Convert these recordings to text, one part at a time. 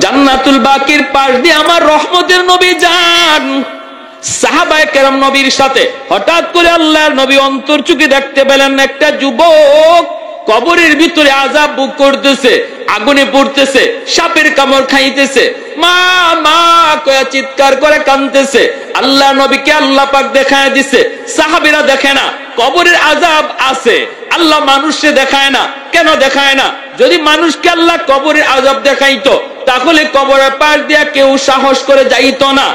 জান্নাতুল বাকির পাশ দিয়ে আমার রহমতের নবী যান। সাহাবায়ে কেরাম নবীর সাথে হঠাৎ করে আল্লাহর নবী অন্তর্চুকি দেখতে পেলেন একটা যুবক কবরের ভিতরে আযাব ভোগ করতেছে, আগুনে পড়তেছে, সাপের কামড় খাইতেছে, মা মা কয়া চিৎকার করে কাঁদতেছে। আল্লাহ নবীকে আল্লাহ পাক দেখায় দিছে, সাহাবীরা দেখে না। কবরের আযাব আছে, আল্লাহ মানুষকে দেখায় না। কেন দেখায় না? যদি মানুষকে আল্লাহ কবরের আযাব দেখাইতো তাহলে কবরের পাশ দিয়া কেউ সাহস করে যাইতো না।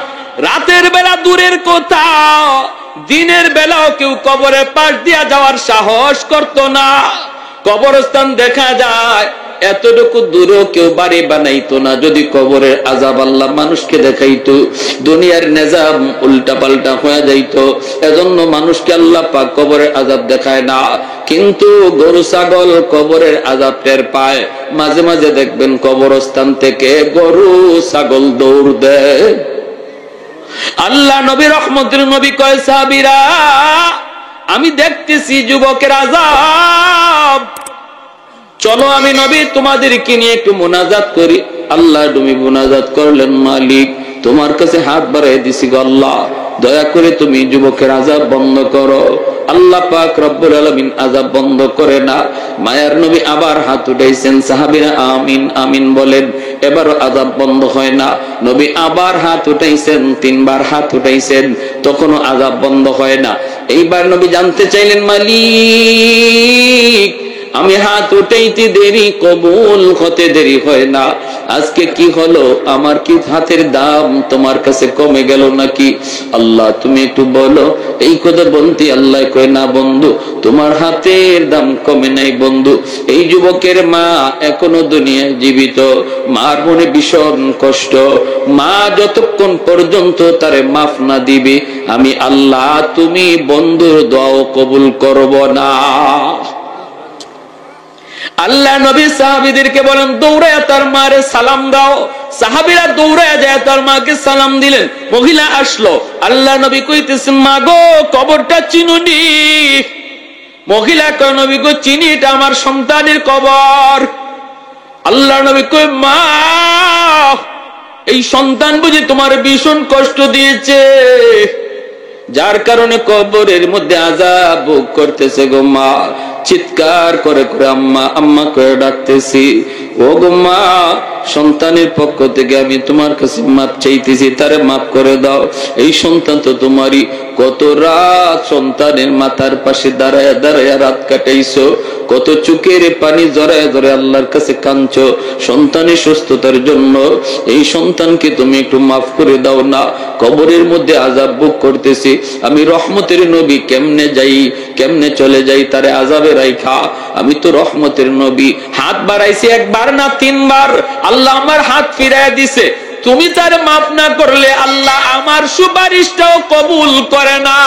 রাতের বেলা দূরের কথা, দিনের বেলাও কেউ কবরের পাশ দিয়া যাওয়ার সাহস করতো না। কবরস্থান দেখা যায়, এতটুকু দূরেও কেউ বাড়ি বানাইতো না যদি কবরের আযাব আল্লাহ মানুষকে দেখাইতো। দুনিয়ার নিজাম উল্টা পাল্টা হয়ে যাইতো, এজন্য মানুষকে আল্লাহ পাক কবরের আযাব দেখায় না। কিন্তু গরু ছাগল কবরের আযাব টের পায়। মাঝে মাঝে দেখবেন কবরস্থান থেকে গরু ছাগল দৌড় দেয়। আল্লাহ নবী রহমতের নবী কয়, সাহাবীরা আমি দেখতেছি যুবকের আযাব, চলো আমি নবী তোমাদেরকে নিয়ে একটু মুনাজাত করি। আল্লাহ তুমি মুনাজাত করলেন, মালিক তোমার কাছে হাত বাড়াই দিছি গো আল্লাহ, দয়া করে তুমি যুবকের আযাব বন্ধ করো। আল্লাহ পাক রব্বুল আলামিন আযাব বন্ধ করে না। মায়ার নবী আবার হাত উঠাইছেন, সাহাবীরা আমিন আমিন বলেন, এবারও আযাব বন্ধ হয় না। নবী আবার হাত উঠাইছেন, তিনবার হাত উঠাইছেন, তখনও আযাব বন্ধ হয় না। এইবার নবী জানতে চাইলেন, মালিক আমি হাত উঠাইতে দেরি, কবুল হতে দেরি হয় না, আজকে কি হলো? আমার কি হাতের দাম তোমার কাছে কমে গেল নাকি? আল্লাহ তুমি একটু বলো। এই কথা বলতে আল্লাহ কয়, না বন্ধু, তোমার হাতের দাম কমে নাই বন্ধু। এই যুবকের মা এখনো দুনিয়ায় জীবিত, মার মনে ভীষণ কষ্ট। মা যতক্ষণ পর্যন্ত তারে মাফ না দিবে আমি আল্লাহ তুমি বন্ধুর দোয়াও কবুল করব না। আল্লাহ নবী সাহাবীদেরকে বলেন, দৌড়ায় তার মারে সালাম দাও। সাহাবীরা দৌড়ায় যায় তার মাকে সালাম দিলেন। মহিলা আসলো, আল্লাহ নবী কইতেছেন, মা গো কবরটা চিনুনি? মহিলা কয়, নবী গো চিনি, এটা আমার সন্তানের কবর। আল্লাহ নবী কয়, মা এই সন্তান বুঝি তোমার ভীষণ কষ্ট দিয়েছে, যার কারণে কবরের মধ্যে আযাব ভোগ করতেছে গো মা। চিৎকার করে করে আম্মা আম্মা করে ডাকতেছি। ও গো মা, সন্তানের পক্ষ থেকে আমি তোমার কাছে মাপ চাইতেছি, তারে মাফ করে দাও। এই সন্তান তো তোমারই, কত রাত সন্তানের মাথার পাশে দাঁড়ায় দাঁড়ায় রাত কাটাইছো, কত চোখের পানি জড়ায় জড়ায় আল্লাহর কাছে কাঁদছো সন্তানের সুস্থতার জন্য। এই সন্তানকে তুমি একটু মাফ করে দাও না, কবরের মধ্যে আযাব ভোগ করতেছি। আমি রহমতের নবী, কেমনে যাই কেমনে চলে যাই তারে আযাবে রাইখা? আমি তো রহমতের নবী। হাত বাড়াইছি একবার না তিনবার, আল্লাহ আমার হাত ফিরায় দিছে। তুমি তার মাফ না করলে আল্লাহ আমার সুপারিশটাও কবুল করে না।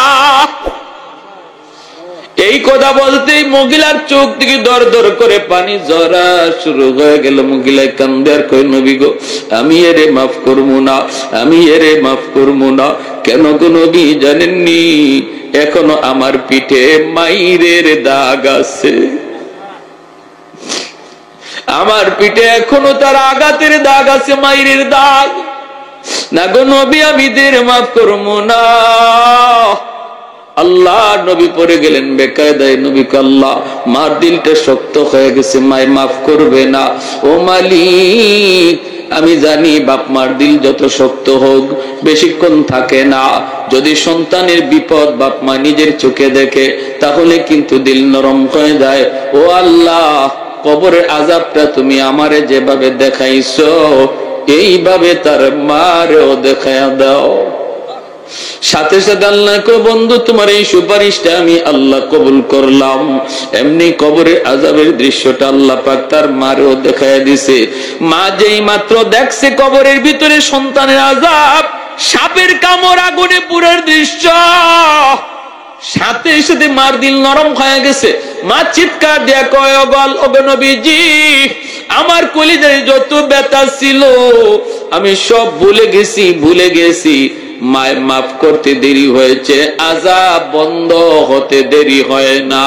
এই কথা বলতেই মহিলার চোখ থেকে দর দর করে পানি ঝরা শুরু হয়ে গেল। মহিলায় কান্দে আর কই, নবী গো আমি এরে মাফ করবো না, আমি এরে মাফ করবো না। কেন গো নবী জানেননি? এখনো আমার পিঠে মাইরের দাগ আছে, আমার পিঠে এখনো তার আঘাতের দাগ আছে, মাইরের দাগ। না গো নবী আমি দের মাফ করবো না। আল্লাহ নবী পড়ে গেলেন বেকায়দায়। নবী কে, আল্লাহ মার দিলটা শক্ত হয়ে গেছে, মায় মাফ করবে না। ও মালিক আমি জানি বাপ মার দিল যত শক্ত হোক বেশিক্ষণ থাকে না। যদি সন্তানের বিপদ বাপ মা নিজের চোখে দেখে তাহলে কিন্তু দিল নরম হয়ে যায়। ও আল্লাহ কবরের আযাবটা তুমি আমারে যেভাবে দেখাইছো এইভাবে তার মারেও দেখায়া দাও। সাথে সাথে আল্লাহ কো, বন্ধু তোমার এই সুপারিশটা আমি আল্লাহ কবুল করলাম। এমনি কবরের আযাবের দৃশ্যটা আল্লাহ পাক তার মারেও দেখায়া দিছে। মা যেই মাত্র দেখছে কবরের ভিতরে সন্তানের আযাব, সাপের কামড়, আগুনে পুরার দৃশ্য, সাথে সাথে মার দিল নরম হয়ে গেছে। মা চিৎকার দিয়া কয়, ওগো নবীজি আমার কলিজায় যত ব্যথা ছিল আমি সব ভুলে গেছি। মায় মাফ করতে দেরি হয়েছে, আযাব বন্ধ হতে দেরি হয় না।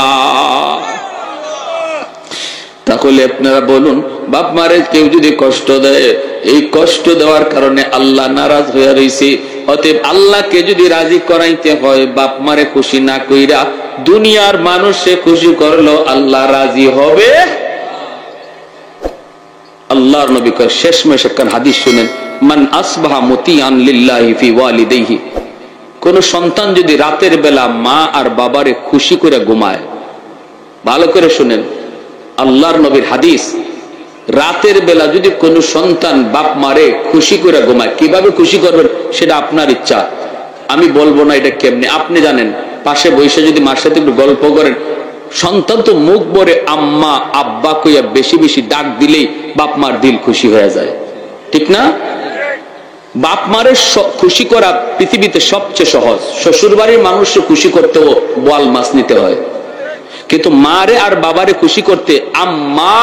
তাহলে আপনারা বলুন বাপ মারে কেউ যদি কষ্ট দেয়, এই কষ্ট দেওয়ার কারণে আল্লাহ নারাজ হয়ে রয়েছে। অতএব আল্লাহকে যদি রাজি করাইতে হয়, বাপ মারে খুশি না কইরা দুনিয়ার মানুষে খুশি করলো আল্লাহ রাজি হবে। আল্লাহর নবী কয় শেষমেশ একখান হাদিস শুনেন, মান আসবাহা মুতিয়ান লিল্লাহি ফি ওয়ালিদাইহি, কোন সন্তান যদি রাতের বেলা মা আর বাবারে খুশি করে ঘুমায়, ভালো করে শুনেন আল্লাহর নবীর হাদিস, রাতের বেলা যদি কোন সন্তান বাপ মারে খুশি করে ঘুমায়, কিভাবে খুশি করবেন সেটা আপনার ইচ্ছা, আমি বলবো না এটা কেমনে, আপনি জানেন। পাশে বসে যদি মার সাথে একটু গল্প করেন, সন্তান তো মুখ ভরে আম্মা আব্বা কইয়া বেশি বেশি ডাক দিলেই বাপ মার দিল খুশি হয়ে যায়, ঠিক না? বাপ মারে খুশি করা পৃথিবীতে সবচেয়ে সহজ। শ্বশুর বাড়ির মানুষকে খুশি করতেও বোয়াল মাছ নিতে হয়, কিন্তু মারে আর বাবারে খুশি করতে আম্মা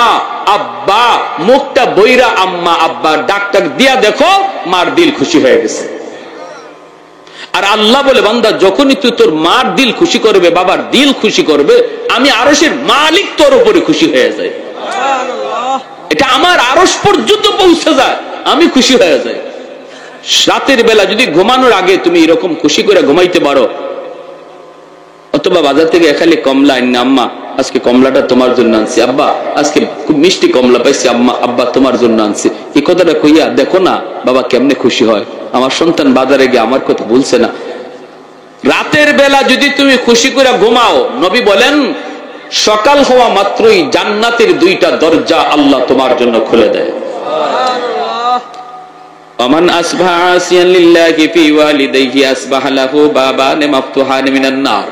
আব্বা, মুখটা বইরা আম্মা আব্বা ডাক দিয়া দেখো মার দিল খুশি হয়ে গেছে। আর আল্লাহ বলে, বান্দা যখনই তুই তোর মার দিল খুশি করবে, বাবার দিল খুশি করবে, আমি আরশের মালিক তোর উপরে খুশি হয়ে যায়। এটা আমার আরশ পর্যন্ত পৌঁছে যায়, আমি খুশি হয়ে যাই। রাতের বেলা যদি ঘুমানোর আগে তুমি এরকম খুশি করে ঘুমাইতে পারো, অথবা বাজার থেকে খালি কমলা আইন, আম্মা আজকে কমলাটা তোমার জন্য আনছি, আব্বা আজকে খুব মিষ্টি কমলা পাইছি, আম্মা আব্বা তোমার জন্য আনছি, এই কথাটা কইয়া দেখো না বাবা কেমনে খুশি হয়, আমার সন্তান বাজারে গিয়ে আমার কথা বলছে না। রাতের বেলা যদি তুমি খুশি করে ঘুমাও, নবী বলেন সকাল হওয়া মাত্রই জান্নাতের দুইটা দরজা আল্লাহ তোমার জন্য খুলে দেয়। ওমান আসবাহা আসিয়ান লিল্লাহি ফি ওয়ালিদাইহি আসবাহা লাহু বাবান মাফতুহান মিনান নার।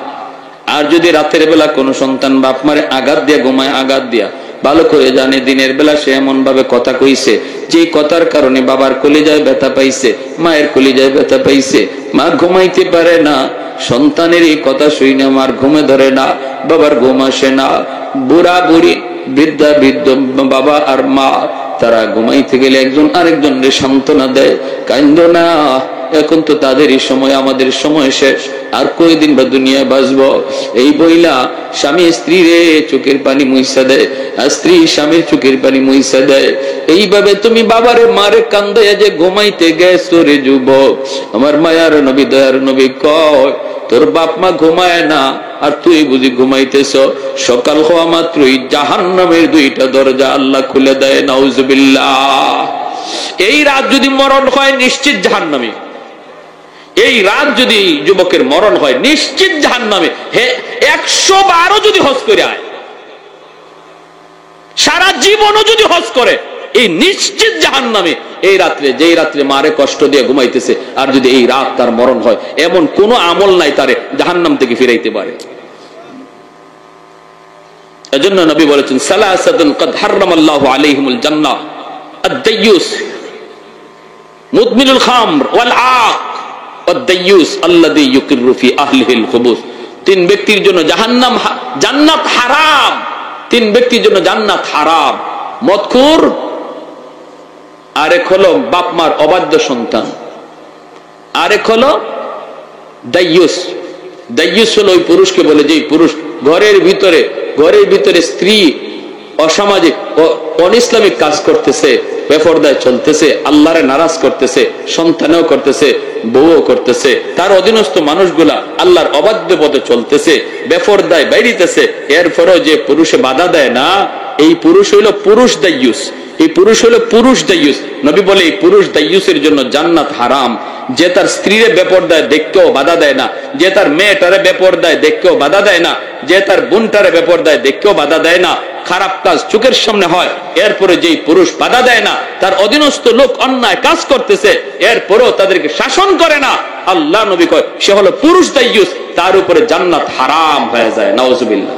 আর যদি রাতের বেলা কোন সন্তান বাপ মারে আঘাত দিয়া ঘুমায়, আঘাত দিয়া, ভালো করে জানে দিনের বেলা সে এমন ভাবে কথা কইছে যে কথার কারণে বাবার কলিজায় ব্যথা পাইছে, মায়ের কলিজায় ব্যথা পাইছে, মা ঘুমাইতে পারে না, সন্তানের এই কথা শুনে মার ঘুমে ধরে না, বাবার ঘুম আসে না, বুড়া বুড়ি বৃদ্ধা বৃদ্ধ বাবা আর মা তারা ঘুমাইতে গেলে একজন আরেকজনের সান্ত্বনা দেয়, কান্দো না, এখন তো তাদেরই সময়, আমাদের সময় শেষ, আর কয়দিন বা দুনিয়ায় বাঁচবো। এই বইলা স্বামী স্ত্রীরে চোখের পানি মুইসা দেয়, আর স্ত্রী স্বামীর চোখের পানি মুইসা দেয়। এইভাবে তুমি বাবারে মারে কান্দাইয়া যে ঘুমাইতে গেছো রে যুবক, আমার মায়ার নবী দয়ার নবী কয় তোর বাপ মা ঘুমায় না আর তুই বুঝি ঘুমাইতেছ, সকাল হওয়া মাত্রই জাহান্নামের দুইটা দরজা আল্লাহ খুলে দেয়। নাউজুবিল্লাহ। এই রাত যদি মরণ হয় নিশ্চিত জাহান্নামী, এই রাত যদি যুবকের মরণ হয় নিশ্চিত জাহান্নামে। হে 100 বারও যদি হজ করে আয়, সারা জীবনও যদি হজ করে, এই নিশ্চিত জাহান্নামে। এই রাত্রে, যেই রাত্রে মারে কষ্ট দিয়ে ঘুমাইতেছে, আর যদি এই রাত তার মরণ হয়, এমন কোন আমল নাই তারে জাহান্নাম থেকে ফিরাইতে পারে। এজন্য নবী বলেছেন সালাসাতুন ক্বাদ হারামাল্লাহু আলাইহিমুল জান্নাহ, আদ-দাইয়ুস মুদমিনুল খামর ওয়াল আক ওয়াদ-দাইয়ুস আল্লাযী ইউকিরু ফি আহলিহিল খুবুস। তিন ব্যক্তির জন্য জাহান্নাম, জান্নাত হারাম। তিন ব্যক্তির জন্য জান্নাত হারাম, মদখোর, আরেক হলো বাপ মার অবাধ্য সন্তান, আরেক হলো দাইয়ুস। দাইয়ুস হলো ওই পুরুষকে বলে যে পুরুষ ঘরের ভিতরে স্ত্রী অসামাজিক অনিসলামিক কাজ করতেছে, বেপরদায় চলতেছে, আল্লাহরে নারাজ করতেছে, সন্তানেও করতেছে, বউও করতেছে, তার অধীনস্থ মানুষগুলা আল্লাহর অবাধ্য পথে চলতেছে, বেপরদায় বাইরিতেছে, এরপরেও যে পুরুষে বাধা দেয় না, এই পুরুষ হইল পুরুষ দাইয়ুস। এই পুরুষ হলো পুরুষ দাইয়ুস। নবী বলে এই পুরুষ দাইয়ুসের জন্য জান্নাত হারাম। যে তার স্ত্রীরে বেপরদায় দেখতেও বাধা দেয় না, যে তার মেয়েটারে বেপরদায় দেখতেও বাধা দেয় না, যে তার বোনটারে বেপরদায় দেখতেও বাধা দেয় না, খারাপ কাজ চোখের সামনে হয়, এরপরে যেই পুরুষ বাধা দেয় না, তার অধীনস্থ লোক অন্যায় কাজ করতেছে, এরপরেও তাদেরকে শাসন করে না, আল্লাহ নবী কয় সে হলো পুরুষ দাইয়ুস, তার উপরে জান্নাত হারাম হয়ে যায়। নাউজুবিল্লাহ।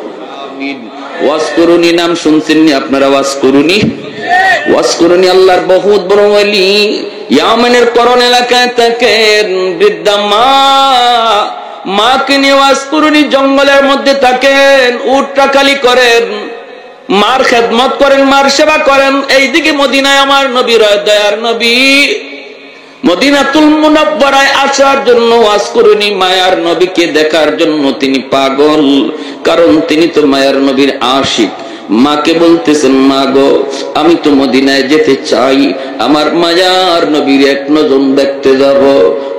ওয়াজ করুনি নাম শুনছেননি আপনারা? ওয়াজ করুনি, ওয়াজ করুনি আল্লাহর বহুত বড় ওলি। ইয়ামানের করণ এলাকায় থাকেন বৃদ্ধা মাকে নিয়ে ওয়াজ করুনি জঙ্গলের মধ্যে থাকেন, উটটা খালি করেন, মার খেদমত করেন, মার সেবা করেন। এইদিকে মদিনায় আমার নবী দয়ার নবী মদিনাতুল মুনাওয়ারায় আসার জন্য ওয়াজ করুনি মায়ার নবীকে দেখার জন্য তিনি পাগল, কারণ তিনি তো মায়ার নবীর আশিক। মাকে বলতেছেন, মা গো আমি তো মদিনায় যেতে চাই, আমার মায়ার নবীর এক নজর দেখতে যাব।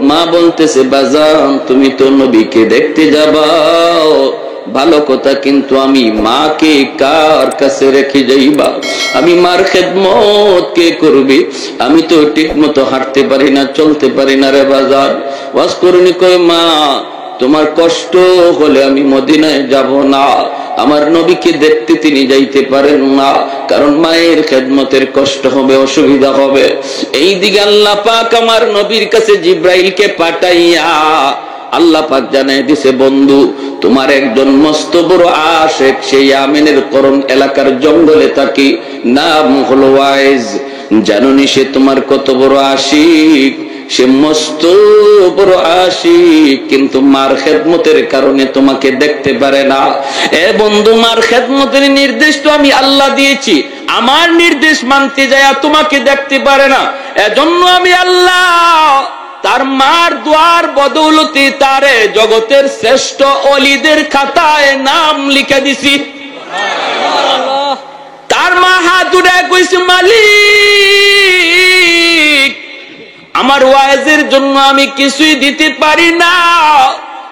মা বলতেছে, বাজান তুমি তো নবীকে দেখতে যাবা, ভালো কথা, কিন্তু আমি মাকে কার কাছে রেখে যাইবা? আমি মার খেদমত কে করবি? আমি তো ঠিক মতো হাঁটতে পারি না, চলতে পারি না রে বাজার। ওয়াজ করুনি কই, মা তোমার কষ্ট হলে আমি মদিনায় যাব না, আমার নবীকে দেখতে তিনি যাইতে পারেন না, কারণ মায়ের খেদমতের কষ্ট হবে, অসুবিধা হবে। এই দিকে আল্লাহ পাক আমার নবীর কাছে জিব্রাইলকে পাঠাইয়া আল্লাহ পাক জানাই দিছে, বন্ধু তোমার একজন মস্ত বড় আশেক, সেই ইয়ামেনের করণ এলাকার জঙ্গলে থাকি, নাম হলো ওয়াইজ। জানুনি সে তোমার কত বড় আশিক, সে মস্ত বড় আশিক, কিন্তু মার খেদমতের কারণে তোমাকে দেখতে পারে না। এ বন্ধু, মার খেদমতের নির্দেশ তো আমি আল্লাহ দিয়েছি, আমার নির্দেশ মানতে যায় তোমাকে দেখতে পারে না, এজন্য আমি আল্লাহ তার মার দোয়ার বদৌলতে তারে জগতের শ্রেষ্ঠ ওলিদের খাতায় নাম লিখে দিছি। তার মা হাত উঠায় কইছে, মালিক আমার ওয়াজের জন্য আমি কিছুই দিতে পারি না,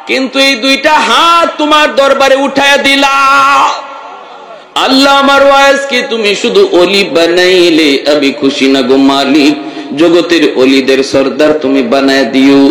কিন্তু এই দুইটা হাত তোমার দরবারে উঠায় দিলা। আল্লাহ আমার ওয়াজকে তুমি শুধু ওলি বানাইলে আমি খুশি না গো মালিক, জগতের ওলিদের সর্দার তুমি বানায় দিও।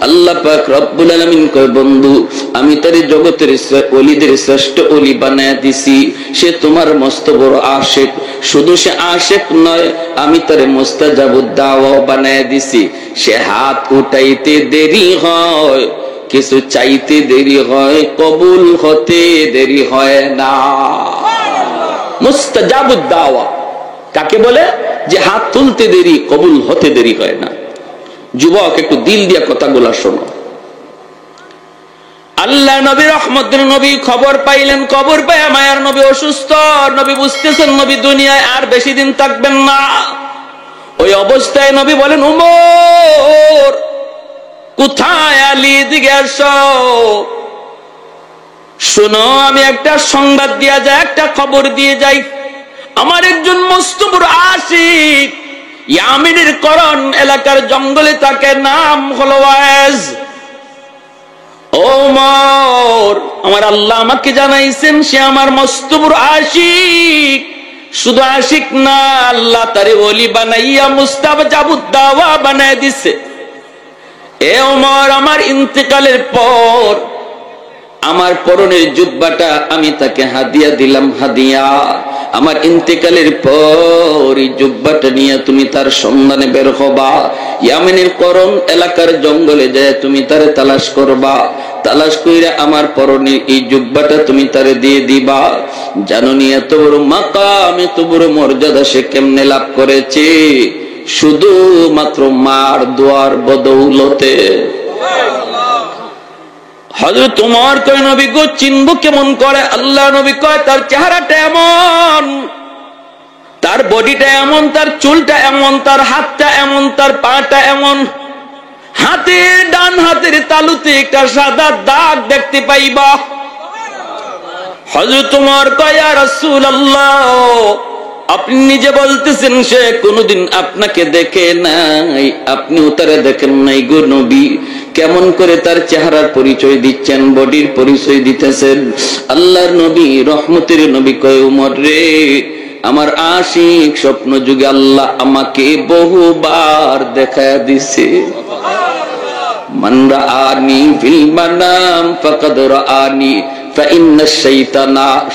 আল্লাহ পাক রব্বুল আলামিন কয়, বন্ধু আমি তারে জগতের ওলিদের শ্রেষ্ঠ ওলি বানায় দিছি, সে তোমার মস্ত বড় আশিক। শুধু সে আশিক নয়, আমি তারে মুস্তাজাবুদ দাওয়া বানায় দিছি। সে হাত উঠাইতে দেরি হয়, কিছু চাইতে দেরি হয়, কবুল হতে দেরি হয় না। মুস্তাজাবুদ দাওয়া কাকে বলে? যে হাত তুলতে দেরি, কবুল হতে দেরি হয় না। যুবক একটু দিল দিয়া কথাগুলা শোনো। আল্লাহ নবী রহমতের নবী খবর পাইলেন, খবর পায় মায়ার নবী অসুস্থ। নবী বুঝতেছেন নবী দুনিয়ায় আর বেশি দিন থাকবেন না। ওই অবস্থায় নবী বলেন, উমর কোথায়? আলী দিকে আসো, শোনো আমি একটা সংবাদ দিয়া যাই, একটা খবর দিয়ে যাই। আমার একজন মস্ত বড় আশিক ইয়ামিনের করণ এলাকার জঙ্গলে থাকে, নাম হলো ওয়াইজ। ওমর, আমার আল্লাহ আমাকে জানাইছেন সে আমার মস্ত বড় আশিক। শুধু আশিক না, আল্লাহ তারে ওলি বানাইয়া মুস্তাজাবুদ দাওয়া বানায় দিছে। এ ওমর, আমার ইন্তেকালের পর আমার পরনের জুব্বাটা আমি তাকে হাদিয়া দিলাম, হাদিয়া। আমার ইন্তেকালের পর এই জুব্বাটা নিয়ে তুমি তার সন্ধানে বের হবা, ইয়ামেনের করণ এলাকার জঙ্গলে যায় তুমি তারে তালাশ করবা, তালাশ কইরা আমার পরনের এই জুব্বাটা তুমি তারে দিয়ে দিবা। জানো নি এত বড় মাকাম, এত বড় মর্যাদা সে কেমনে লাভ করেছে? শুধু মাত্র মার দোয়ার বদৌলতে। হযরত ওমর কয়, নবী গো চিনব কেমন করে? আল্লাহ নবী কয়, তার চেহারাটা এমন, তার বডিটা এমন, তার চুলটা এমন, তার হাতটা এমন, তার পাটা এমন, হাতের ডান হাতের তালুতে একটা সাদা দাগ দেখতে পাইবা। হযরত ওমর কয়, ইয়া রাসূলুল্লাহ আপনি নিজে বলতেছেন সে কোনদিন আপনাকে দেখে নাই, আপনিও তারে দেখেন নাই গো নবী, কেমন করে তার চেহারার পরিচয় দিচ্ছেন, বডির পরিচয় দিতেছেন? আল্লাহর নবী রহমতের নবী কয়, ওমর রে আমার আশিক স্বপ্ন যুগে আল্লাহ আমাকে বহুবার দেখা দিছে। মান রাআনি ফিল মানাম ফাকাদ রাআনি ফাইন্না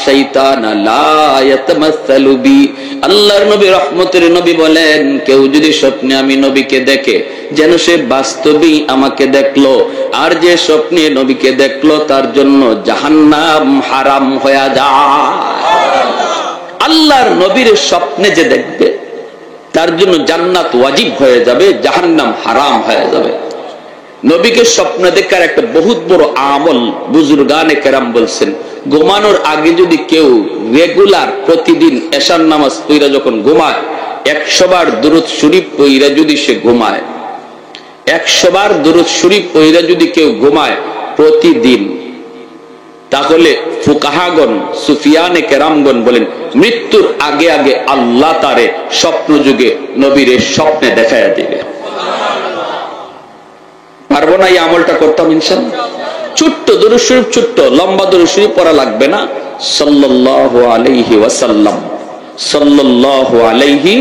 শাইতানা লা ইয়াতামাসসালু বি। আল্লাহর নবী রহমতের নবী বলেন, কেউ যদি স্বপ্নে আমি নবীকে দেখে যেন সে বাস্তবেই আমাকে দেখলো, আর যে স্বপ্নে নবীকে দেখলো তার জন্য জাহান্নাম হারাম হয়ে যায়। আল্লাহর নবীর স্বপ্নে যে দেখবে তার জন্য জান্নাত ওয়াজিব হয়ে যাবে, জাহান্নাম হারাম হয়ে যাবে। নবীকে স্বপ্ন দেখার একটা বহুত বড় আমল বুজুর্গানে কেরাম বলছেন, ঘুমানোর আগে যদি কেউ রেগুলার প্রতিদিন এশার নামাজ পড়া যখন ঘুমায় 100 বার দুরূদ শরীফ পড়া যদি সে ঘুমায়, 100 বার দুরূদ শরীফ পড়া যদি কেউ ঘুমায় প্রতিদিন, তাহলে ফুকাহাগণ সুফিয়ানে কেরামগণ বলেন মৃত্যুর আগে আগে আল্লাহ তারে স্বপ্ন যুগে নবীর স্বপ্নে দেখাইয়া দিবে। পারবো না এই আমলটা করতাম ইনশাআল্লাহ। ছোট্ট দুরূদ শরীফ, ছোট্ট লম্বা দুরূদ শরীফ পড়া লাগবে না। সাল্লাল্লাহু আলাইহি ওয়াসাল্লাম, সাল্লাল্লাহু আলাইহি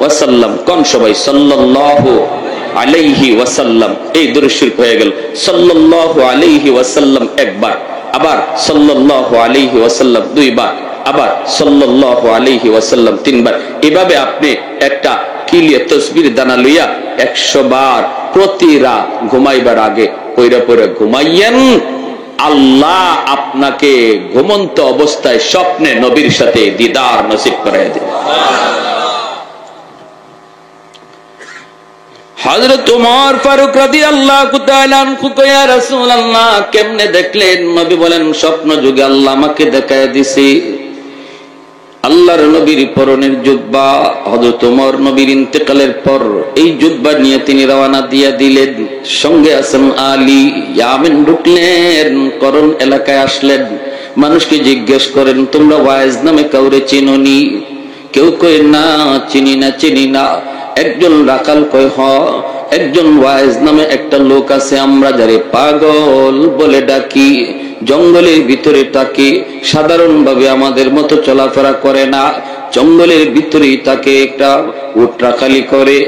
ওয়াসাল্লাম। কোন সবাই সাল্লাল্লাহু আলাইহি ওয়াসাল্লাম, এই দুরূদ শরীফ হয়ে গেল। সাল্লাল্লাহু আলাইহি ওয়াসাল্লাম একবার, আবার সাল্লাল্লাহু আলাইহি ওয়াসাল্লাম দুইবার, আবার সাল্লাল্লাহু আলাইহি ওয়াসাল্লাম তিনবার। এভাবে আপনি একটা কিলিয়ে তাসবির দানা লইয়া 100 বার প্রতি রাত ঘুমাইবার আগে কইরা পড়ে ঘুমাইয়েন। আল্লাহ আপনাকে ঘুমন্ত অবস্থায় স্বপ্নে নবীর সাথে দিদার নসিব করায় দেবে। হযরত ওমর ফারুক রাদিয়াল্লাহু তাআলা আনহু কয়, ইয়া রাসূলুল্লাহ, কেমনে দেখলেন? নবী বলেন, স্বপ্ন যুগে আল্লাহ আমাকে দেখায় দিছে আল্লাহর নবীর পরনের জুব্বা। হযরত ওমর নবীর ইন্তেকালের পর এই জুব্বা নিয়ে তিনি রওনা দিয়া দিলেন। সঙ্গে আছেন আলী। ইয়ামেন ঢুকলেন, করণ এলাকায় আসলেন। মানুষকে জিজ্ঞেস করেন, তোমরা ওয়াইজ নামে কাউরে চিনোনি? কেউ কয় না, চিনি না, চিনি না। একজন রাখাল কয়, হ, একজন ওয়াইজ নামে একটা লোক আছে, আমরা যারে পাগল বলে ডাকি। জঙ্গলের ভিতরে থাকে, সাধারণভাবে আমাদের মতো চলাফেরা করে না। জঙ্গলের ভিতরেই তাকে একটা উট রাখালি করে,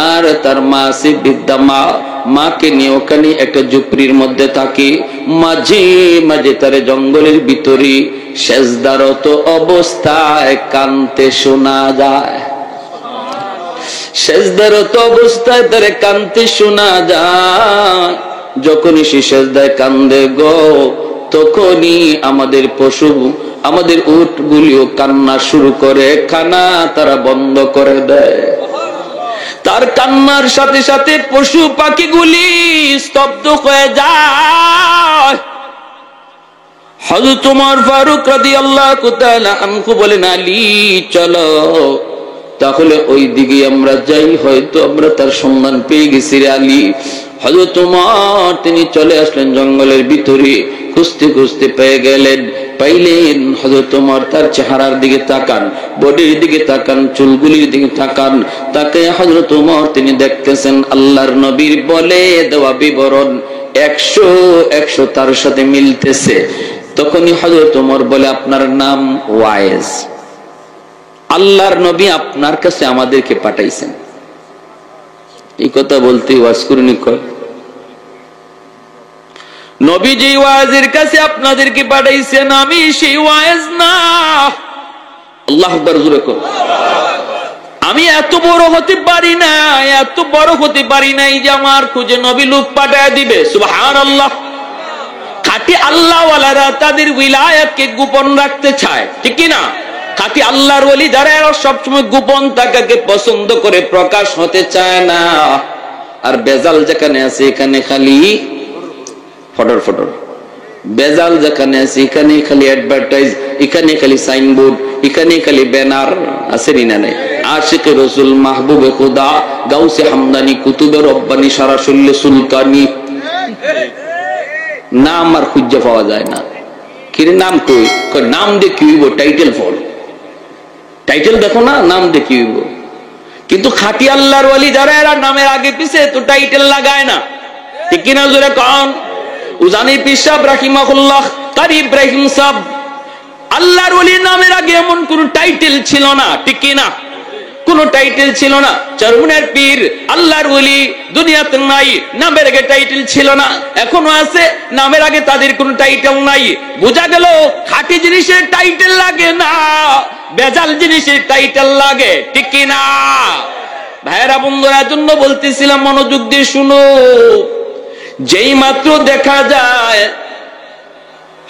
আর তার মা আছে বৃদ্ধা মা। মাকে নিয়ে ওখানে একটা ঝুপড়ির মধ্যে থাকে। মাঝে মাঝে তারে জঙ্গলের ভিতরে সেজদারত অবস্থায় কানতে শোনা যায়। সেজদারত অবস্থায় তারে কানতে শোনা যায়। যখনই সে সেজদায় কান্দে গো, তখনই আমাদের পশু, আমাদের উটগুলিও কান্না শুরু করে, খানা তারা বন্ধ করে দেয়। তার কান্নার সাথে সাথে পশু পাখিগুলি স্তব্ধ হয়ে যায়। হযরত ওমর ফারুক রাদিয়াল্লাহু তাআলা আনহু বলেন, আলী চলো, তাহলে ওই দিকে আমরা যাই, হয়তো আমরা তার সন্ধান পেয়ে গেছি রে আলী। হযরত ওমর তিনি চলে আসলেন জঙ্গলের ভিতরে, খুঁজতে খুঁজতে পেয়ে গেলেন। পাইলেন হযরত ওমর তার চেহারার দিকে তাকান, বডির দিকে তাকান, চুলগুলির দিকে তাকান। তাকে হযরত ওমর তিনি দেখতেছেন আল্লাহর নবীর বলে দেওয়া বিবরণ 100 তার সাথে মিলতেছে। তখনই হযরত ওমর বলে, আপনার নাম ওয়াইজ, আল্লাহর নবী আপনার কাছে আমাদেরকে পাঠাইছেন। এই কথা বলতে ওয়াজকুরনি কয়, নবী যে ওয়াজের কাছে আপনাদেরকে পাঠাইছেন, আমি সেই ওয়াজ না। আল্লাহু আকবার, জোরে কর। আমি এত বড় হতে পারি না, এত বড় হতে পারি নাই যে আমার খুঁজে নবী লোক পাঠায় দিবে। সুবহানাল্লাহ। খাঁটি আল্লাহওয়ালারা তাদের উইলায়াতকে গোপন রাখতে চায়, ঠিক কি না? খাঁটি আল্লাহর ওলি যারা সবসময় গোপন থাকাকে পছন্দ করে, প্রকাশ হতে চায় না। আর বেজাল যেখানে আছে এখানে খালি ফটর ফটর, বেজাল যেখানে আছে এখানে খালি অ্যাডভার্টাইজ, এখানে খালি সাইনবোর্ড, এখানে খালি ব্যানার। আছে না নাই? আশিকে রসুল, মাহবুবে খুদা, গাউসে হামদানি, কুতুবে রব্বানি, সারাসুল্লে সুলতানি, নাম আর খুঁজে পাওয়া যায় না। কিরে নাম কই? নাম দিয়ে কি হইব? টাইটেল ফল, টাইটেল দেখো না, নাম দিয়ে কি হইব? কিন্তু খাঁটি আল্লাহর ওয়ালি যারা, এরা নামের আগে পিছে তো টাইটেল লাগায় না, ঠিক কিনা? জোরে কন। উজানি পীর সাহেব রাহিমাহুল্লাহ, কারি ইব্রাহিম সাহেব, আল্লাহর ওলির নামের আগে এমন কোন টাইটেল ছিল না, ঠিক কিনা? কোন টাইটেল ছিল না। চরমুনের পীর আল্লাহর ওলি দুনিয়াতে নাই, নামের আগে টাইটেল ছিল না, এখনো আছে, নামের আগে তাদের কোনো টাইটেল নাই। বোঝা গেল খাঁটি জিনিসের টাইটেল লাগে না, বেজাল জিনিসের টাইটেল লাগে, ঠিক কিনা? ভাইয়েরা বন্ধুরা, জন্য বলতেছিলাম, মনোযোগ দিয়ে শুনো। যেই মাত্র দেখা যায়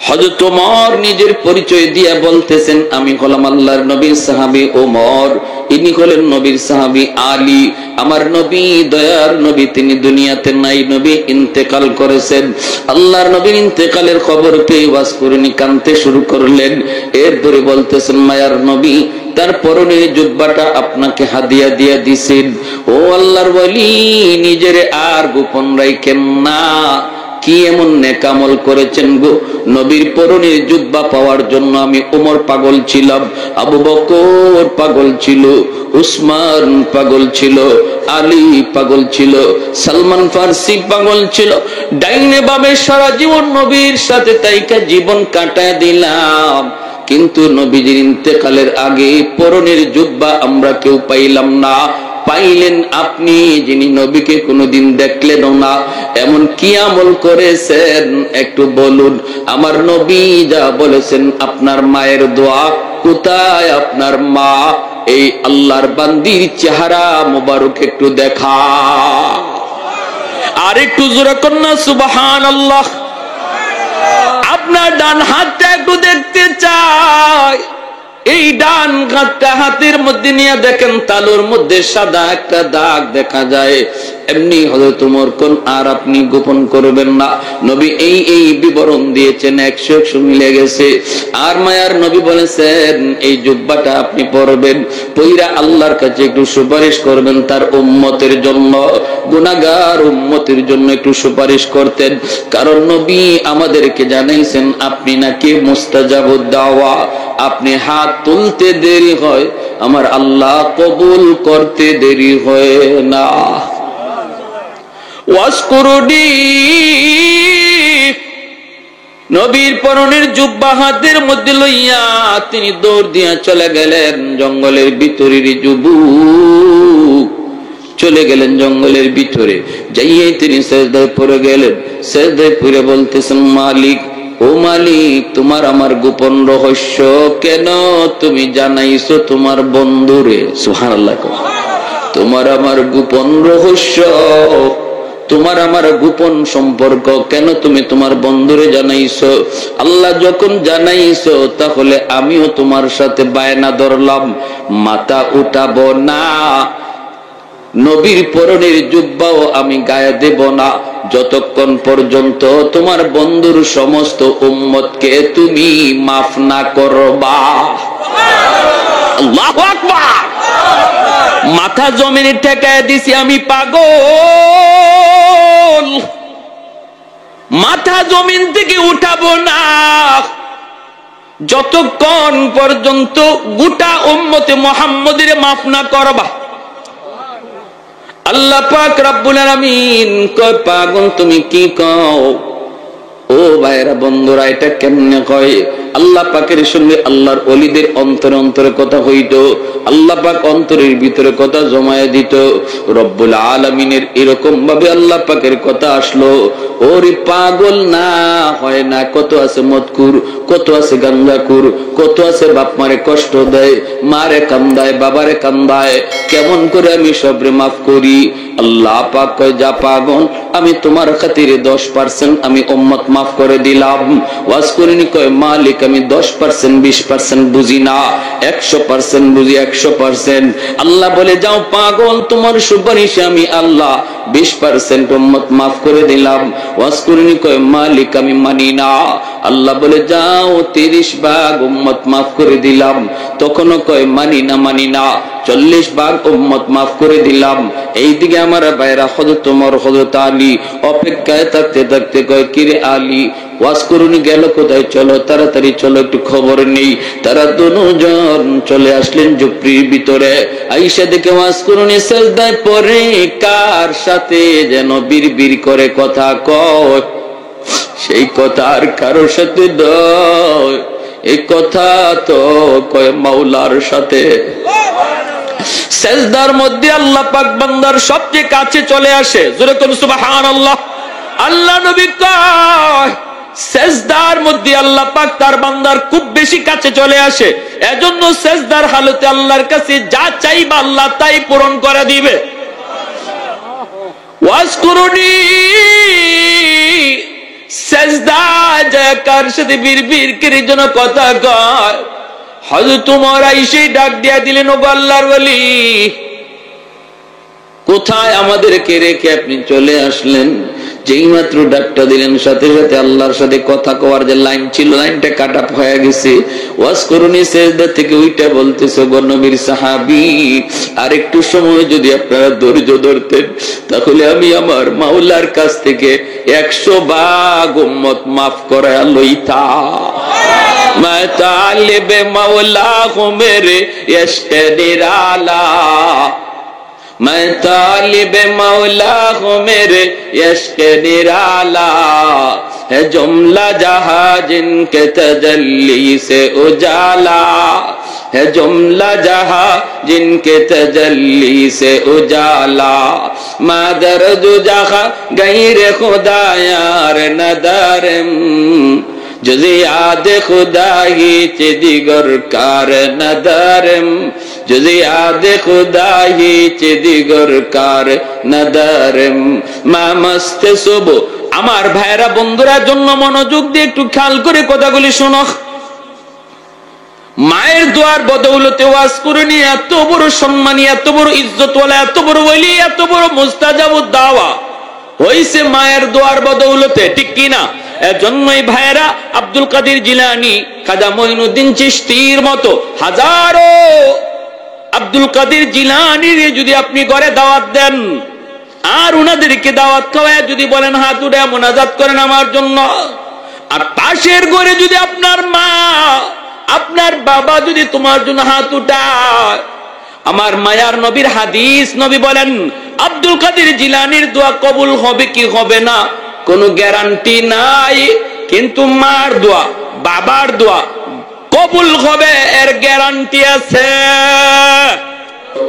হযরত ওমর নিজের পরিচয় দিয়ে বলতেছেন, আমি হলাম আল্লাহর নবীর সাহাবী ওমর, ইনি হলেন নবীর সাহাবী আলী। আমার নবী, দয়ার নবী, তিনি দুনিয়াতে নাই, নবী ইন্তেকাল করেছেন। আল্লাহর নবীর ইন্তেকালের খবর পেয়ে ওয়াজ করেনি কানতে শুরু করলেন। এরপরে বলতেছেন, মায়ার নবী তার পরনের জুব্বাটা আপনাকে হাদিয়া দিয়া দিছেন। ও আল্লাহর ওলি, নিজের আর গোপন রাখেন না, কি এমন নেক আমল করেছেন গো? নবীর পরনের জুব্বা পাওয়ার জন্য আমি ওমর পাগল ছিলাম, আবু বকর পাগল ছিল, উসমান পাগল ছিল, আলী পাগল ছিল, সালমান ফারসি পাগল ছিল। ডাইনে বামে সারা জীবন নবীর সাথে তাইকা জীবন কাটায় দিলাম, কিন্তু নবীজির ইন্তেকালের আগে পরনের জুব্বা আমরা কেউ পাইলাম না। পাইলেন আপনি, যিনি নবীকে কোনোদিন দেখলেন না। এমন কি আমল করেছেন একটু বলুন। আমার নবী যা বলেছেন, আপনার মায়ের দোয়া, কোথায় আপনার মা? এই আল্লাহর বান্দির চেহারা মোবারক একটু দেখা। আর একটু জোরে কন্যা সুবহানাল্লাহ। আপনার ডান হাতটা একটু দেখতে চাই। এই ডান হাতটা হাতের মধ্যে নিয়ে দেখেন, তালুর মধ্যে সাদা একটা দাগ দেখা যায়। এমনি হযরত ওমর কোন আর আপনি গোপন করবেন না। নবী এই বিবরণ দিয়েছেন, 100 মিলে গেছে। আর মায়ার নবী বলেছেন, এই জুব্বাটা আপনি পরবেন, পইরা আল্লাহর কাছে একটু সুপারিশ করবেন তার উম্মতের জন্য, গুনাহগার উম্মতের জন্য একটু সুপারিশ করতেন। কারণ নবী আমাদেরকে জানাইছেন, আপনি নাকি মুস্তাজাবুদ দাওয়া, আপনি হাত তুলতে দেরি হয়, আমার আল্লাহ কবুল করতে দেরি হয় না। ওয়াসকুরুনি, নবীর পরনের জুব্বা হাতের মধ্যে লইয়া তিনি দৌড় দিয়া চলে গেলেন জঙ্গলের ভিতরের যুবক, চলে গেলেন জঙ্গলের ভিতরে। যাইয়ে তিনি সেজদায় পড়ে গেলেন। সেজদায় পড়ে বলতেছেন, মালিক, ও মালিক, তোমার আমার গোপন রহস্য কেন তুমি জানাইছো তোমার বন্ধুরে? সুবহানাল্লাহ। তোমার আমার গোপন রহস্য, তোমার আমার গোপন সম্পর্ক কেন তুমি তোমার বন্ধুরে জানাইছো? আল্লাহ যখন জানাইছো, তাহলে আমিও তোমার সাথে বায়না ধরলাম, মাথা উঠাবো না, নবীর পরনের জুব্বাও আমি গায়ে দেব না, যতক্ষণ পর্যন্ত তোমার বন্ধুর সমস্ত উম্মতকে তুমি মাফ না করবা। আল্লাহু আকবার। মাথা জমিনে ঠেকায় দিছি, আমি পাগল, মাথা জমিন থেকে উঠাবো না যতক্ষণ পর্যন্ত গোটা উম্মতে মুহাম্মদের মাফ না করবা। আল্লাহ পাক রব্বুল আলামিন কয়, পাগল তুমি কি কও? ও ভাইরা বন্ধুরা, এটা কেমনে কয়? আল্লাহ পাকের সঙ্গে আল্লাহর ওলিদের অন্তরে অন্তরে কথা হইতো, আল্লাহ পাক অন্তরের ভিতরে কথা জমায়ে দিত। রব্বুল আলামিনের এরকম ভাবে আল্লাহ পাকের কথা আসলো। ওরে পাগল না হয় না, কত আছে মদকুর, কত আছে গাঞ্জাকুর, কত আছে বাপ মারে কষ্ট দেয়, মারে কান্দায়, বাবারে কান্দায়, কেমন করে আমি সবরে মাফ করি? আল্লাহ পাক কয়, যা পাগল, আমি তোমার খাতিরে 10% আমি উম্মত মাফ করে দিলাম। ওয়াজ করিনি, কয় মালিক আমি 10% 20% বুঝি না, 100% বুঝি, 100%। আল্লাহ বলে, যাও পাগল, তোমার সুপারিশে আমি আল্লাহ 20% উম্মত মাফ করে দিলাম। ওয়াজ করিনি, কয় মালিক আমি মানি না। আল্লাহ বলে, যাও 30 ভাগ উম্মত মাফ করে দিলাম। তখনও কয় মানি না, মানি না। 40 ভাগ উম্মত মাফ করে দিলাম। এইদিকে আমার ভাইরা হযরত ওমর, হযরত আলী অপেক্ষায় থাকতে থাকতে কয়, কিরে আলী, ওয়াজ করুনি গেল কোথায়? চলো তাড়াতাড়ি চলো, একটু খবর নেই। তারা দুজন চলে আসলেন ঝুপড়ির ভিতরে। আয়েশা দেখে ওয়াজ করুনি সেজদায় পড়ে কার সাথে যেন বিড়বিড় করে কথা কয়। সেই কথা আর কারোর সাথে নয়, এই কথা তো কয় মাওলার সাথে। সেজদার মধ্যে আল্লাহ পাক বান্দার সবচেয়ে কাছে চলে আসে। জোরে কোন সুবহানাল্লাহ। আল্লাহ নবী কয়, সেজদার মধ্যে আল্লাহ পাক তার বান্দার খুব বেশি কাছে চলে আসে। এজন্য সেজদার হালতে আল্লাহর কাছে যা চাইবা আল্লাহ তাই পূরণ করে দিবে। ওয়াজ করুনি সেজদায় যায় কার সাথে বিড়বিড় করে যেন কথা কয়। হযরত ওমর আইসা ডাক দিয়া দিলেন, ওগো আল্লাহর ওলি, কোথায় আমাদেরকে রেখে আপনি চলে আসলেন? যেই মাত্র ডাকটা দিলেন সাথে সাথে আল্লাহর সাথে কথা কওয়ার যে লাইন ছিল, লাইনটা কাট আপ হয়ে গেছে। ওয়াজ করুনি সেজদা থেকে উইটা বলতেছে, গো নবীর সাহাবী, আর একটু সময় যদি আপনারা ধৈর্য ধরতেন তাহলে আমি আমার মাওলার কাছ থেকে 100 ভাগ উম্মত মাফ করে লইতা। मैं तालिब मौला हूँ मेरे इश्क निराला, मैं तालिब मौला हूँ मेरे इश्क निराला, है जुमला जहां जिनके तजल्ली से उजाला, है जुमला जहां जिनके तजल्ली से उजाला, मादर जो जहां गैर खुदा यार नदारम, जुज़े याद खुदा ही दिगर कार नदारम, जुज़े याद खुदा ही दिगर कार नदारम, मा मस्त सुबह। আমার ভাইরা বন্ধুরা জন্য মনোযোগ দিয়ে একটু খেয়াল করে কথাগুলি শোনো। মায়ের দোয়ার বদৌলতে ওয়াজ করে নিয়ে এত বড় সম্মানী, এত বড় ইজ্জতওয়ালা, এত বড় ওলি, এত বড় মুস্তাজাবুদ দাওয়া হইছে মায়ের দোয়ার বদৌলতে, ঠিক কিনা? এজন্যই ভাইরা আব্দুল কাদের জিলানী, খাজা মঈনুদ্দিন চিশতির মতো হাজারো আব্দুল কাদের জিলানীর যদি আপনি ঘরে দাওয়াত দেন আর উনাদেরকে দাওয়াত খাওয়ায় যদি বলেন হাত উঠে মোনাজাত করেন আমার জন্য, আর পাশের ঘরে যদি আপনার মা আপনার বাবা যদি তোমার জন্য হাত উঠায়, আমার মায়ার নবীর হাদিস, নবী বলেন আব্দুল কাদের জিলানীর দোয়া কবুল হবে কি হবে না কোনো গ্যারান্টি নাই, কিন্তু মার দোয়া বাবার দোয়া কবুল হবে এর গ্যারান্টি আছে।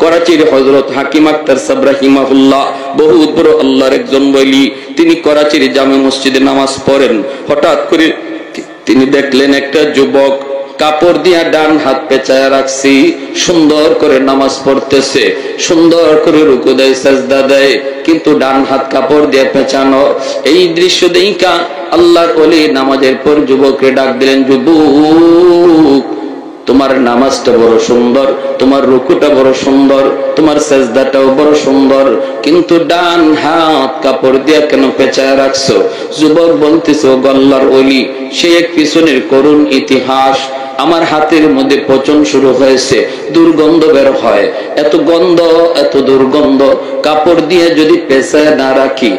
করাচির হযরত হাকিম আক্তার সাহেব রাহিমাহুল্লাহ বহুত বড় আল্লাহর একজন ওলি, তিনি করাচির জামে মসজিদে নামাজ পড়েন। হঠাৎ করে তিনি দেখলেন একটা যুবক কাপড় দিয়া ডান হাত পেঁচায় রাখছি, সুন্দর করে নামাজ পড়তেছে, সুন্দর করে রুকু দেয়, সাজদা দেয়, কিন্তু ডান হাত কাপড় দিয়ে পেঁচানো। এই দৃশ্য দেখা আল্লাহর ওলি নামাজের পর যুবককে ডাক দিলেন, যুবক তোমার নামাজটা বড় সুন্দর, তোমার রুকুটা বড় সুন্দর, তোমার সাজদাটাও বড় সুন্দর, কিন্তু ডান হাত কাপড় দিয়া কেন পেঁচায় রাখছো? যুবক বলতেছে, ও আল্লাহর ওলি, সে এক পিছনের করুণ ইতিহাস। আমার হাতের মধ্যে পচন শুরু হয়েছে, দুর্গন্ধ বের হয়, এত গন্ধ, এত দুর্গন্ধ, কাপড় দিয়ে যদি পেঁচায় না রাখি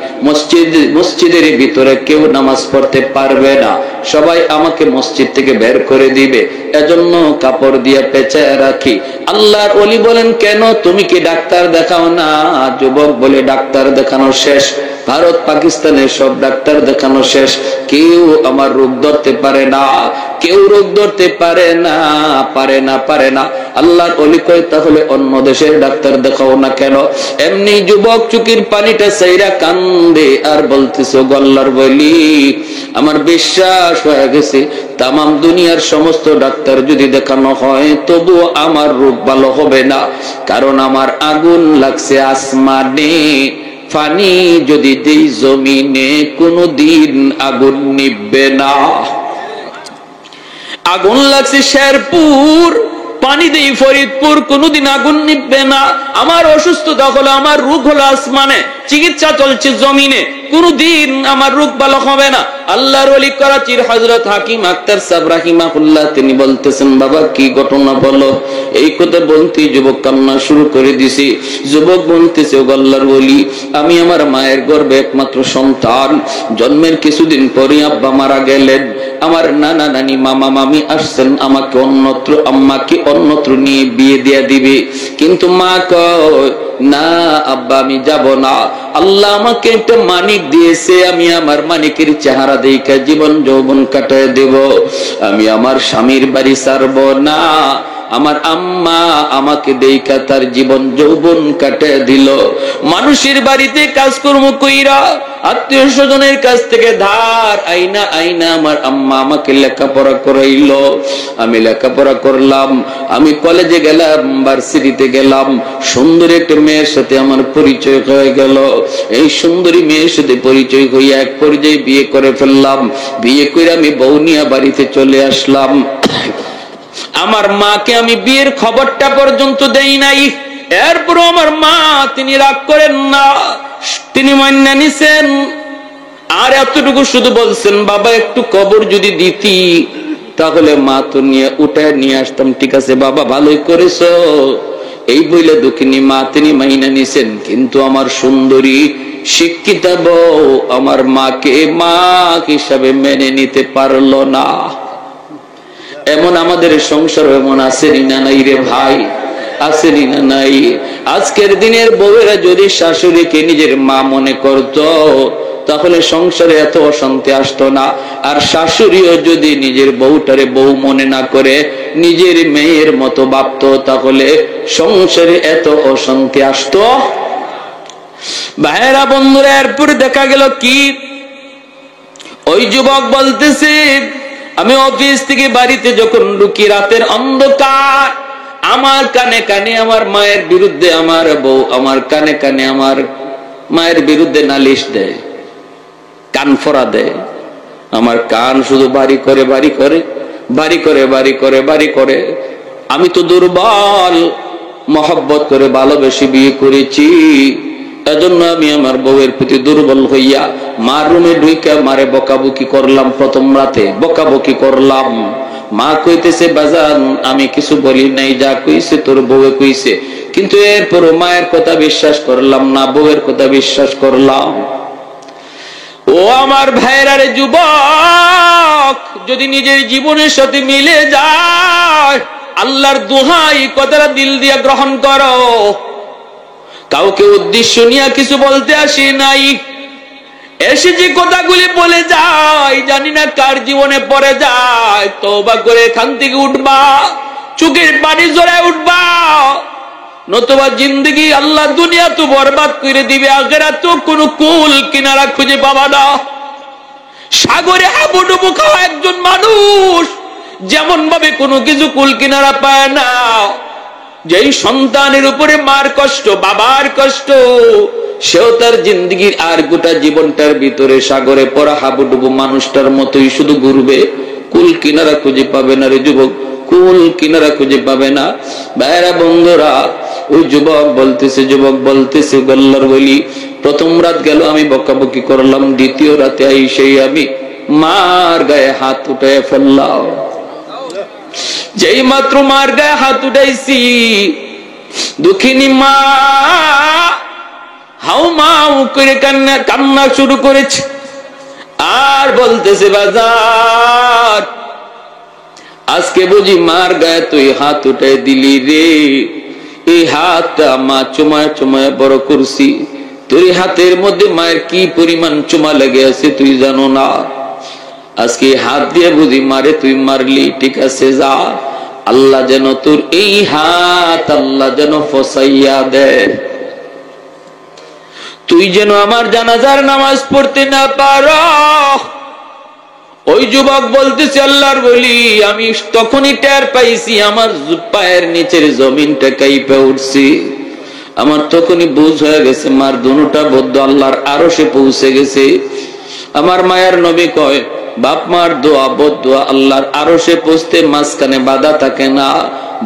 মসজিদের ভিতরে কেউ নামাজ পড়তে পারবে না, সবাই আমাকে মসজিদ থেকে বের করে দিবে, এজন্য কাপড় দিয়ে পেঁচায় রাখি। আল্লাহর ওলি বলেন, কেন তুমি কি ডাক্তার দেখাও না? যুবক বলে, ডাক্তার দেখানো শেষ, ভারত পাকিস্তানের সব ডাক্তার দেখানো শেষ, কেউ আমার রোগ ধরতে পারে না, কেউ রোগ ধরতে পারে না, পারে না, পারে না। আল্লাহর ওলি কয়, তাহলে অন্য দেশের ডাক্তার দেখাও না কেন? এমনি যুবক চুকির পানিটা চাইরা কান্দে আর বলতেছে, আল্লাহর ওলি, আমার বিশ্বাস হয়ে গেছে তামাম দুনিয়ার সমস্ত ডাক্তার যদি দেখানো হয় তবুও আমার রোগ ভালো হবে না, কারণ আমার আগুন লাগছে আসমানে, পানি যদি দেই জমিনে কোনদিন আগুন নিভবে না। আগুন লাগছে শেরপুর, পানি দেই ফরিদপুর, কোনদিন আগুন নিভবে না। আমার অসুস্থতা হলো, আমার রোগ হলো আসমানে, চিকিৎসা চলছে জমিনে, কোনদিন আমার রোগ ভালো হবে না। আল্লাহর ওলি করাচির হযরত হাকিম আক্তার সাহেব রাহিমাহুল্লাহ তিনি বলতেছেন, বাবা কি ঘটনা বলো। এই কথা বলতে যুবক কান্না শুরু করে দিছে। যুবক বলতেছে, ও আল্লাহর ওলি, আমি আমার মায়ের গর্ভে একমাত্র সন্তান, জন্মের কিছুদিন পরে আব্বা মারা গেলেন, আমার নানা নানি মামা মামি আসছেন আমাকে অন্যত্র, আম্মাকে অন্যত্র নিয়ে বিয়ে দিয়ে দিবে, কিন্তু মা কয় না আব্বা আমি যাব না, আল্লাহ আমাকে একটা মানিক দিয়েছে, আমি আমার মানিকের চেহারা দেখে জীবন যৌবন কাটায় দেব, আমি আমার স্বামীর বাড়ি ছাড়ব না। আমার আম্মা আমাকে দেখা তার জীবন যৌবন কাটায় দিল, মানুষের বাড়িতে কাজকর্ম কইরা আত্মীয় স্বজনের কাছ থেকে ধার আইনা আইনা আমার আম্মা আমাকে লেখাপড়া করাইলো, আমি লেখাপড়া করলাম, আমি কলেজে গেলাম, ভার্সিটিতে গেলাম, সুন্দর একটা মেয়ের সাথে আমার পরিচয় হয়ে গেল। এই সুন্দরী মেয়ের সাথে পরিচয় হইয়া এক পর্যায়ে বিয়ে করে ফেললাম, বিয়ে করে আমি বউনিয়া বাড়িতে চলে আসলাম। আমার মাকে আমি বিয়ের খবরটা পর্যন্ত দেই নাই, এরপর আমার মা তিনি রাগ করেন না, তিনি মান্য নিছেন, আর এতটুকু শুধু বলছেন, বাবা একটু কবর যদি দিতি তাহলে মা তো নিয়ে উঠায় নিয়ে আসতাম। ঠিক আছে বাবা, ভালোই করেছো। এই বইলে দুঃখিনী মা তিনি মাইনা নিছেন। কিন্তু আমার সুন্দরী শিক্ষিতা বউ আমার মাকে মা হিসাবে মেনে নিতে পারলো না। এমন আমাদের সংসার এমন আসেনি না নাই রে ভাই, আসেনি না নাই? আজকের দিনের বউয়েরা যদি শাশুড়িকে নিজের মা মনে করত তাহলে সংসারে এত অশান্তি আসতো না। আর শাশুড়িও যদি নিজের বউটারে বউ মনে না করে নিজের মেয়ের মতো ভাবতো তাহলে সংসারে এত অশান্তি আসতো। ভাইরা বন্ধুরা, এরপর দেখা গেল কি, ওই যুবক বলতেছে আমি অফিস থেকে বাড়িতে যখন ঢুকি রাতের অন্ধকার, আমার কানে কানে আমার মায়ের বিরুদ্ধে আমার বউ আমার কানে কানে আমার মায়ের বিরুদ্ধে নালিশ দেয়, কান ফোড়া দেয়। আমার কান শুধু বাড়ি করে বাড়ি করে বাড়ি করে বাড়ি করে বাড়ি করে। আমি তো দুর্বল, মহব্বত করে ভালোবেসে বিয়ে করেছি, এজন্য আমি আমার বউয়ের প্রতি দুর্বল হইয়া মার রুমে ঢুইকা মারে বকাবকি করলাম। প্রথম রাতে বকাবকি করলাম। মা কইতেছে বাজান আমি কিছু বলি নাই, যা কইছে তোর বউয়ে কইছে। কিন্তু এরপরও মায়ের কথা বিশ্বাস করলাম না, বউয়ের কথা বিশ্বাস করলাম। ও আমার ভাইরা রে যুবক, যদি নিজের জীবনের সাথে মিলে যায় আল্লাহর দোহাই কথাটা দিল দিয়ে গ্রহণ করো। কাউকে উদ্দেশ্য নিয়ে কিছু বলতে আসি নাই, এসে যে কথাগুলি বলে যায় জানি না কার জীবনে পড়ে যায়। তওবা করে এখান থেকে উঠবা, চোখের পানি জড়ায় উঠবা, নতুবা জিন্দগি আল্লাহ দুনিয়া তো বরবাদ করে দিবে, আখিরাত তো কোনো কুল কিনারা খুঁজে পাবা না। সাগরে হাবুডুবু খাওয়া একজন মানুষ যেমন ভাবে কোনো কিছু কুল কিনারা পায় না, যেই সন্তানের উপরে মার কষ্ট বাবার কষ্ট, সেও তার জিন্দগির আর গোটা জীবনটার ভিতরে সাগরে পড়া হাবুডুবু মানুষটার মতোই শুধু ঘুরবে, কুল কিনারা খুঁজে পাবে না রে যুবক, কুল কিনারা খুঁজে পাবে না। ভাইরা বন্ধুরা, ওই যুবক বলতেছে গল্লার বলি, প্রথম রাত গেল আমি বকাবকি করলাম, দ্বিতীয় রাতে আইসেই আমি মার গায়ে হাত উঠে ফেললাম। যেই মাত্র মার গায়ে হাত উঠাইছি দুঃখিনী মা হাউ মাউ করে কান্না শুরু করেছে। আর বলতেছে বাজার আজকে বুঝি মার গায়ে তুই হাত উঠাই দিলি রে, এই হাতটা মা চুমায় চুমায় বড় করছি, তোর হাতের মধ্যে মায়ের কি পরিমাণ চুমা লেগে আছে তুই জানো না। আজকে হাত দিয়ে বুঝি মারে তুই মারলি, ঠিক আছে যা, আল্লাহ যেন তোর এই হাত আল্লাহ যেন ফসাইয়া দে, তুই যেন আমার জানাজার নামাজ পড়তে না পারো। ওই যুবক বলতেছে আল্লাহর বলি, আমি তখনই টের পাইছি আমার পায়ের নিচের জমিনটা কাইপে উঠছি। আমার তখনই বুঝ হয়ে গেছে মার দুটা বদ্ধ আল্লাহর আরশে পৌঁছে গেছে। আমার মায়ের নবী কয় বাপ মার দোয়া বদদোয়া আল্লাহর আরশে পৌঁছতে মাঝখানে বাধা থাকে না,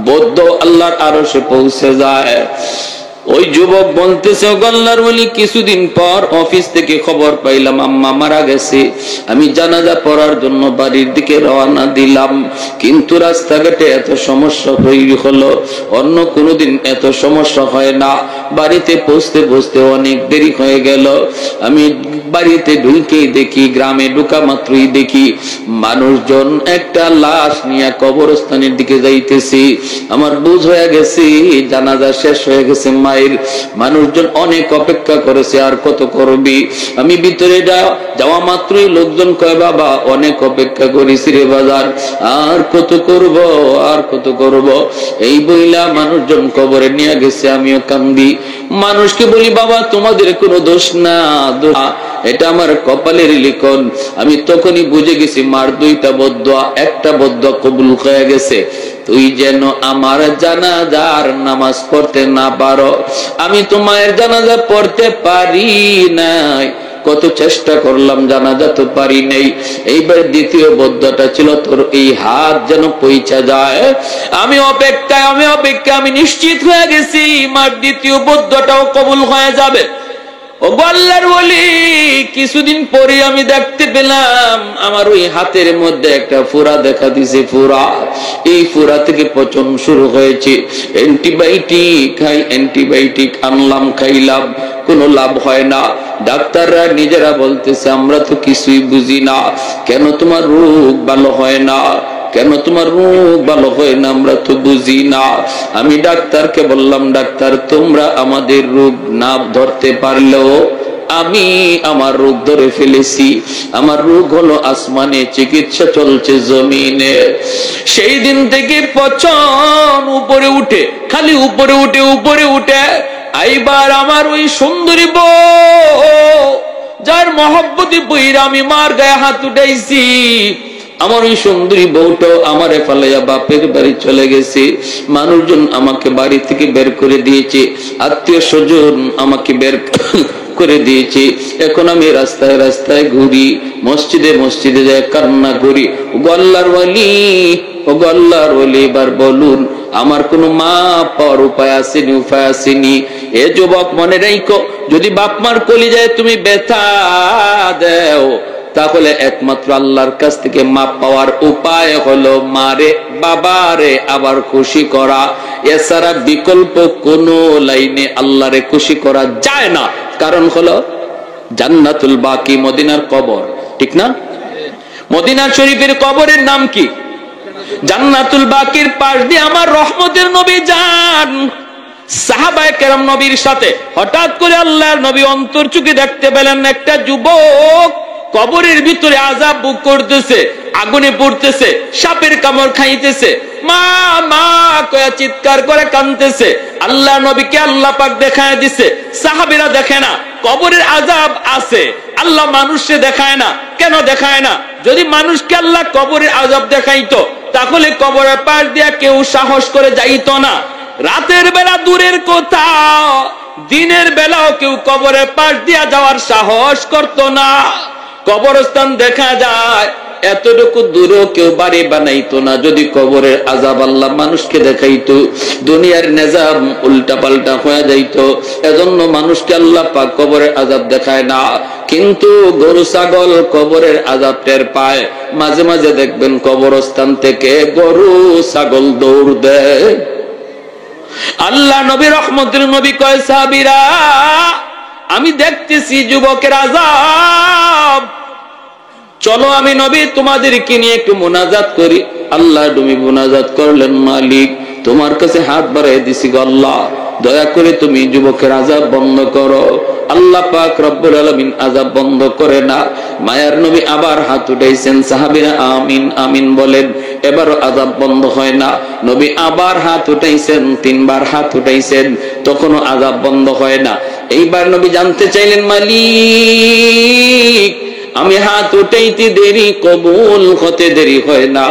বদ্ধ আল্লাহর আরশে পৌঁছে যায়। ওই যুবক বলতেছে আল্লাহর ওলি, কিছুদিন পর অফিস থেকে খবর পাইলাম আম্মা মারা গেছে। আমি জানাজা পড়ার জন্য বাড়ির দিকে রওনা দিলাম, কিন্তু রাস্তাঘাটে এত সমস্যা তৈরি হলো, অন্য কোনোদিন এত সমস্যা হয় না। বাড়িতে পৌঁছতে পৌঁছতে অনেক দেরি হয়ে গেল। আমি বাড়িতে ঢুকেই দেখি, গ্রামে ঢুকা মাত্রই দেখি মানুষজন একটা লাশ নিয়ে কবরস্থানের দিকে যাইতেছি। আমার বুঝ হয়ে গেছে জানাজা শেষ হয়ে গেছে মায়ের। মানুষজন অনেক অপেক্ষা করেছে, আর কত করবি। আমি ভিতরে যাওয়া মাত্রই লোকজন কয় বাবা অনেক অপেক্ষা করেছি রে বাজার, আর কত করব আর কত করব। এই বইলা মানুষজন কবরে নিয়ে গেছে, আমিও কান্দি। মানুষকে বলি বাবা তোমাদের কোনো দোষ না, এটা আমার কপালের লিখন। আমি তখনই বুঝে গেছি মার দুইটা বদদোয়া, একটা বদদোয়া কবুল হয়ে গেছে। তুই যেন আমার জানাজার নামাজ পড়তে না পারো। আমি তো মায়ের জানাজা পড়তে পারি নাই, কত চেষ্টা করলাম জানাজা তো পারি নাই। এইবার দ্বিতীয় বদদোয়াটা ছিল তোর এই হাত যেন পৌঁছা যায়। আমি অপেক্ষায় আমি নিশ্চিত হয়ে গেছি মার দ্বিতীয় বদদোয়াটাও কবুল হয়ে যাবে। ওগো আল্লাহর ওলি, কিছুদিন পরে আমি দেখতে পেলাম আমার ওই হাতের মধ্যে একটা ফোড়া দেখা দিছে। ফোড়া, এই ফোড়া থেকে পচন শুরু হয়েছে। অ্যান্টিবায়োটিক খাই, অ্যান্টিবায়োটিক আনলাম, খাইলাম, কোনো লাভ হয় না। ডাক্তাররা নিজেরা বলতেছে আমরা তো কিছুই বুঝি না, কেন তোমার রোগ ভালো হয় না, কেন তোমার রোগ ভালো হয় না, আমরা তো বুঝি না। আমি ডাক্তারকে বললাম, ডাক্তার তোমরা আমাদের রোগ না ধরতে পারলেও আমি আমার রোগ ধরে ফেলেছি। আমার রোগ হলো আসমানে, চিকিৎসা চলছে জমিনে। সেই দিন থেকে পচন উপরে উঠে, খালি উপরে উঠে উপরে উঠে। এইবার আমার ওই সুন্দরী বউ, যার মহব্বতে বইরা আমি মার গায়ে হাত উঠাইছি, আমার ওই সুন্দরী বউটাও আমারে ফালাইয়া বাপের বাড়ি চলে গেছে। মানুষজন আমাকে বাড়ি থেকে বের করে দিয়েছে, আত্মীয় স্বজন আমাকে বের করে দিয়েছে। এখন আমি রাস্তায় রাস্তায় ঘুরি, মসজিদে মসজিদে যায় কান্না করি। ওগো আল্লাহর ওয়ালি, ওগো আল্লাহর ওয়ালি, এবার বলুন আমার কোনো মা পাওয়ার উপায় আসেনি? উপায় আসেনি। এ যুবক মনে রাখো, যদি বাপ মার কলিজায় তুমি ব্যথা দাও, তাহলে একমাত্র আল্লাহর কাছ থেকে মাপ পাওয়ার উপায় হলো মারে বাবারে আবার খুশি করা। এছাড়া বিকল্প কোন লাইনে আল্লাহরে খুশি করা যায় না। কারণ হলো জান্নাতুল বাকি, মদিনার কবর, ঠিক না? মদিনা শরীফের কবরের নাম কি? জান্নাতুল বাকির পাশ দিয়ে আমার রহমতের নবী যান। সাহাবায়ে কেরাম নবীর সাথে হঠাৎ করে আল্লাহর নবী অন্তর চুকে দেখতে পেলেন একটা যুবক কবরের ভিতরে আযাব ভোগ করতেছে, আগুনে পড়তেছে, সাপের কামড় খাইতেছে, মা মা কয়া চিৎকার করে কাঁদতেছে। আল্লাহ নবীকে আল্লাহ পাক দেখায় দিছে, সাহাবীরা দেখে না। কবরের আযাব আছে, আল্লাহ মানুষকে দেখায় না। কেন দেখায় না? যদি মানুষকে আল্লাহ কবরের আযাব দেখাইতো, তাহলে কবরের পাশ দিয়া কেউ সাহস করে যাইতো না। রাতের বেলা দূরের কথা, দিনের বেলাও কেউ কবরের পাশ দিয়া যাওয়ার সাহস করতো না। কবরস্থান দেখা যায়, এতটুকু দূরেও কেউ বাড়ি বানাইতো না যদি কবরের আযাব আল্লাহ মানুষকে দেখাইতো। দুনিয়ার নিজাম উল্টা পাল্টা হয়ে যাইতো। এজন্য মানুষকে আল্লাহ পাক কবরের আযাব দেখায় না। কিন্তু গরু ছাগল কবরের আযাব টের পায়। মাঝে মাঝে দেখবেন কবরস্থান থেকে গরু ছাগল দৌড় দেয়। আল্লাহ নবী রহমতের নবী কয়, সাহাবীরা আমি দেখতেছি যুবকের আযাব, চলো আমি নবী তোমাদেরকে নিয়ে একটু মুনাজাত করি। আল্লাহ নবী মুনাজাত করলেন, মালিক তোমার কাছে হাত বাড়াই দিছি গো আল্লাহ, দয়া করে তুমি যুবকের আযাব বন্ধ করো। আল্লাহ পাক রব্বুল আলামিন আযাব বন্ধ করে না। মায়ার নবী আবার হাত উঠাইছেন, সাহাবীরা আমিন আমিন বলেন। এবারও আযাব বন্ধ হয় না। নবী আবার হাত উঠাইছেন, তিনবার হাত উঠাইছেন, তখনও আযাব বন্ধ হয় না। এইবার নবী জানতে চাইলেন, মালিক আমি হাত উঠাইতে দেরি, কবুল হতে দেরি হয় না,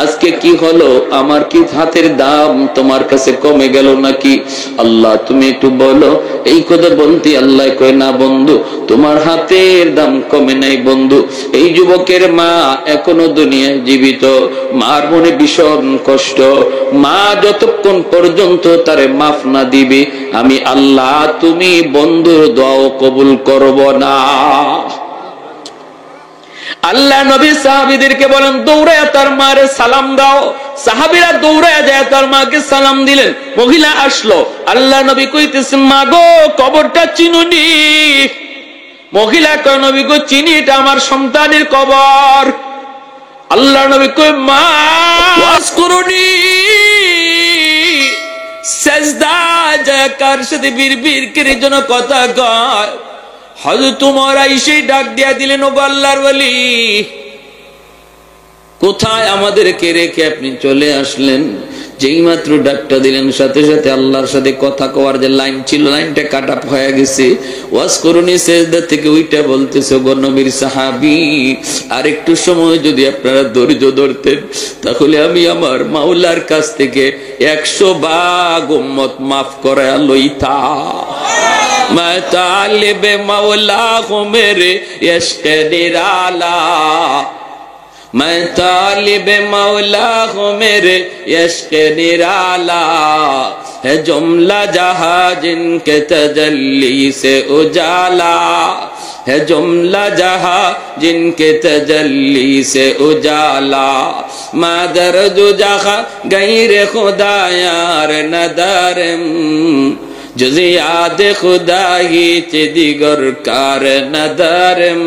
আজকে কি হলো? আমার কি হাতের দাম তোমার কাছে কমে গেল নাকি? আল্লাহ তুমি একটু বলো। এই কথা বলতে আল্লাহ কয়, না বন্ধু, তোমার হাতের দাম কমে নাই বন্ধু। এই যুবকের মা এখনো দুনিয়ায় জীবিত, মার মনে ভীষণ কষ্ট। মা যতক্ষণ পর্যন্ত তারে মাফ না দিবে, আমি আল্লাহ তুমি বন্ধুর দোয়াও কবুল করব না। আল্লাহ নবী সাহাবীদেরকে বলেন, দৌড়ায় তার মারে সালাম দাও। সাহাবীরা দৌড়ায় যায় তার মাকে সালাম দিলেন। মহিলা আসলো, আল্লাহ নবী কইতেছেন, মা গো কবরটা চিনুনি? মহিলা কয়, নবী গো চিনি, এটা আমার সন্তানের কবর। আল্লাহ নবী কয়, মা ওয়াজ করুনি, সেজদা যায় কার সাথে বিড়বিড় করে যেন কথা কয়। হযরত ওমর আইসা ডাক দিয়া দিলেন, ওগো আল্লাহর ওয়ালি, কোথায় আমাদেরকে রেখে আপনি চলে আসলেন? যেই মাত্র ডাকটা দিলেন, সাথে সাথে আল্লাহর সাথে কথা কওয়ার যে লাইন ছিল, লাইনটা কাট আপ হয়ে গেছে। ওয়াজ করুনি সেজদা থেকে উইটা বলতেছে, ওগো নবীর সাহাবী, আর একটু সময় যদি আপনারা ধৈর্য ধরতেন, তাহলে আমি আমার মাওলার কাছ থেকে 100 ভাগ উম্মত মাফ করায়া লইতাম। मैं तालिब मौला हूँ मेरे इश्क़ निराला, मैं तालिब मौला हूँ मेरे इश्क़ निराला है जुमला जहां जिनके तजल्ली से उजाला है जुमला जहां जिनके तजल्ली से उजाला मादर जो जहां गैर खुदा यार नदारम जुज़े याद खुदा ही दिगर कार नदारम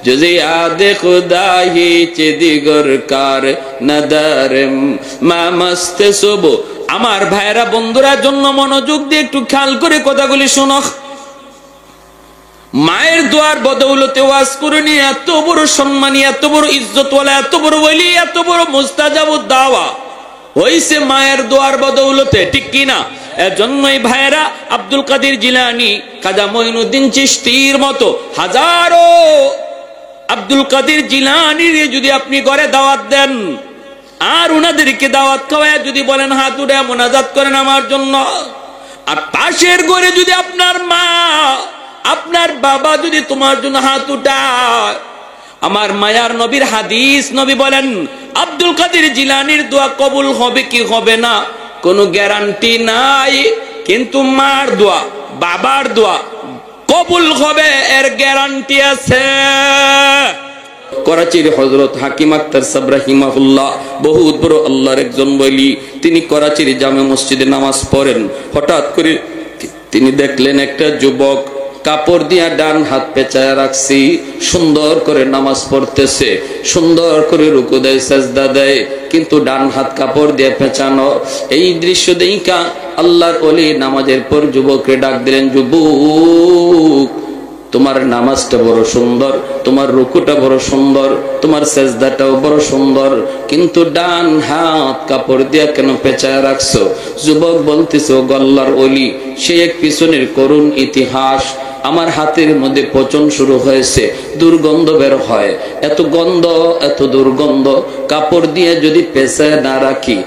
जुज़े याद खुदा ही दिगर कार नदारम मा मस्त सुबह। আমার ভাইরা বন্ধুরা জন্য মনোযোগ দিয়ে একটু খেয়াল করে কথাগুলি শোনো। মায়ের দোয়ার বদৌলতে ওয়াজ করে নিয়ে এত বড় সম্মানী, এত বড় ইজ্জতওয়ালা, এত বড় ওলি, এত বড় মুস্তাজাবুদ দাওয়া হইছে মায়ের দোয়ার বদৌলতে, ঠিক কিনা? এজন্যই ভাইরা আব্দুল কাদের জিলানী, খাজা মঈনুদ্দিন চিশতির মতো হাজারো আব্দুল কাদের জিলানীর যদি আপনি ঘরে দাওয়াত দেন আর উনাদেরকে দাওয়াত খাওয়ায় যদি বলেন হাত উঠে মোনাজাত করেন আমার জন্য, আর পাশের ঘরে যদি আপনার মা আপনার বাবা যদি তোমার জন্য হাত উঠায়, আমার মায়ার নবীর হাদিস, নবী বলেন আব্দুল কাদের জিলানীর দোয়া কবুল হবে কি হবে না কোনো গ্যারান্টি নাই, কিন্তু মার দোয়া বাবার দোয়া কবুল হবে এর গ্যারান্টি আছে। করাচির হযরত হাকিম আক্তার সাহেব রাহিমাহুল্লাহ বহুত বড় আল্লাহর একজন ওলি, তিনি করাচির জামে মসজিদে নামাজ পড়েন। হঠাৎ করে তিনি দেখলেন একটা যুবক কাপড় দিয়া ডান হাত পেঁচায় রাখছি, সুন্দর করে নামাজ পড়তেছে, সুন্দর করে রুকু দেয় সাজদা দেয়, কিন্তু ডান হাত কাপড় দিয়ে পেঁচানো। এই দৃশ্য দেখা আল্লাহর ওলি নামাজের পর যুবককে ডাক দিলেন, যুবক তোমার নামাজটা বড় সুন্দর, তোমার রুকুটা বড় সুন্দর, তোমার সেজদাটাও বড় সুন্দর, কিন্তু ডান হাত কাপড় দিয়া কেন পেঁচায় রাখছো? যুবক বলতেছে, ও আল্লাহর ওলি, সে এক পিছনের করুণ ইতিহাস। আমার হাতের মধ্যে পচন শুরু হয়েছে, দুর্গন্ধ বের হয়, এত গন্ধ এত দুর্গন্ধ, কাপড় দিয়ে যদি পেঁচায় না রাখি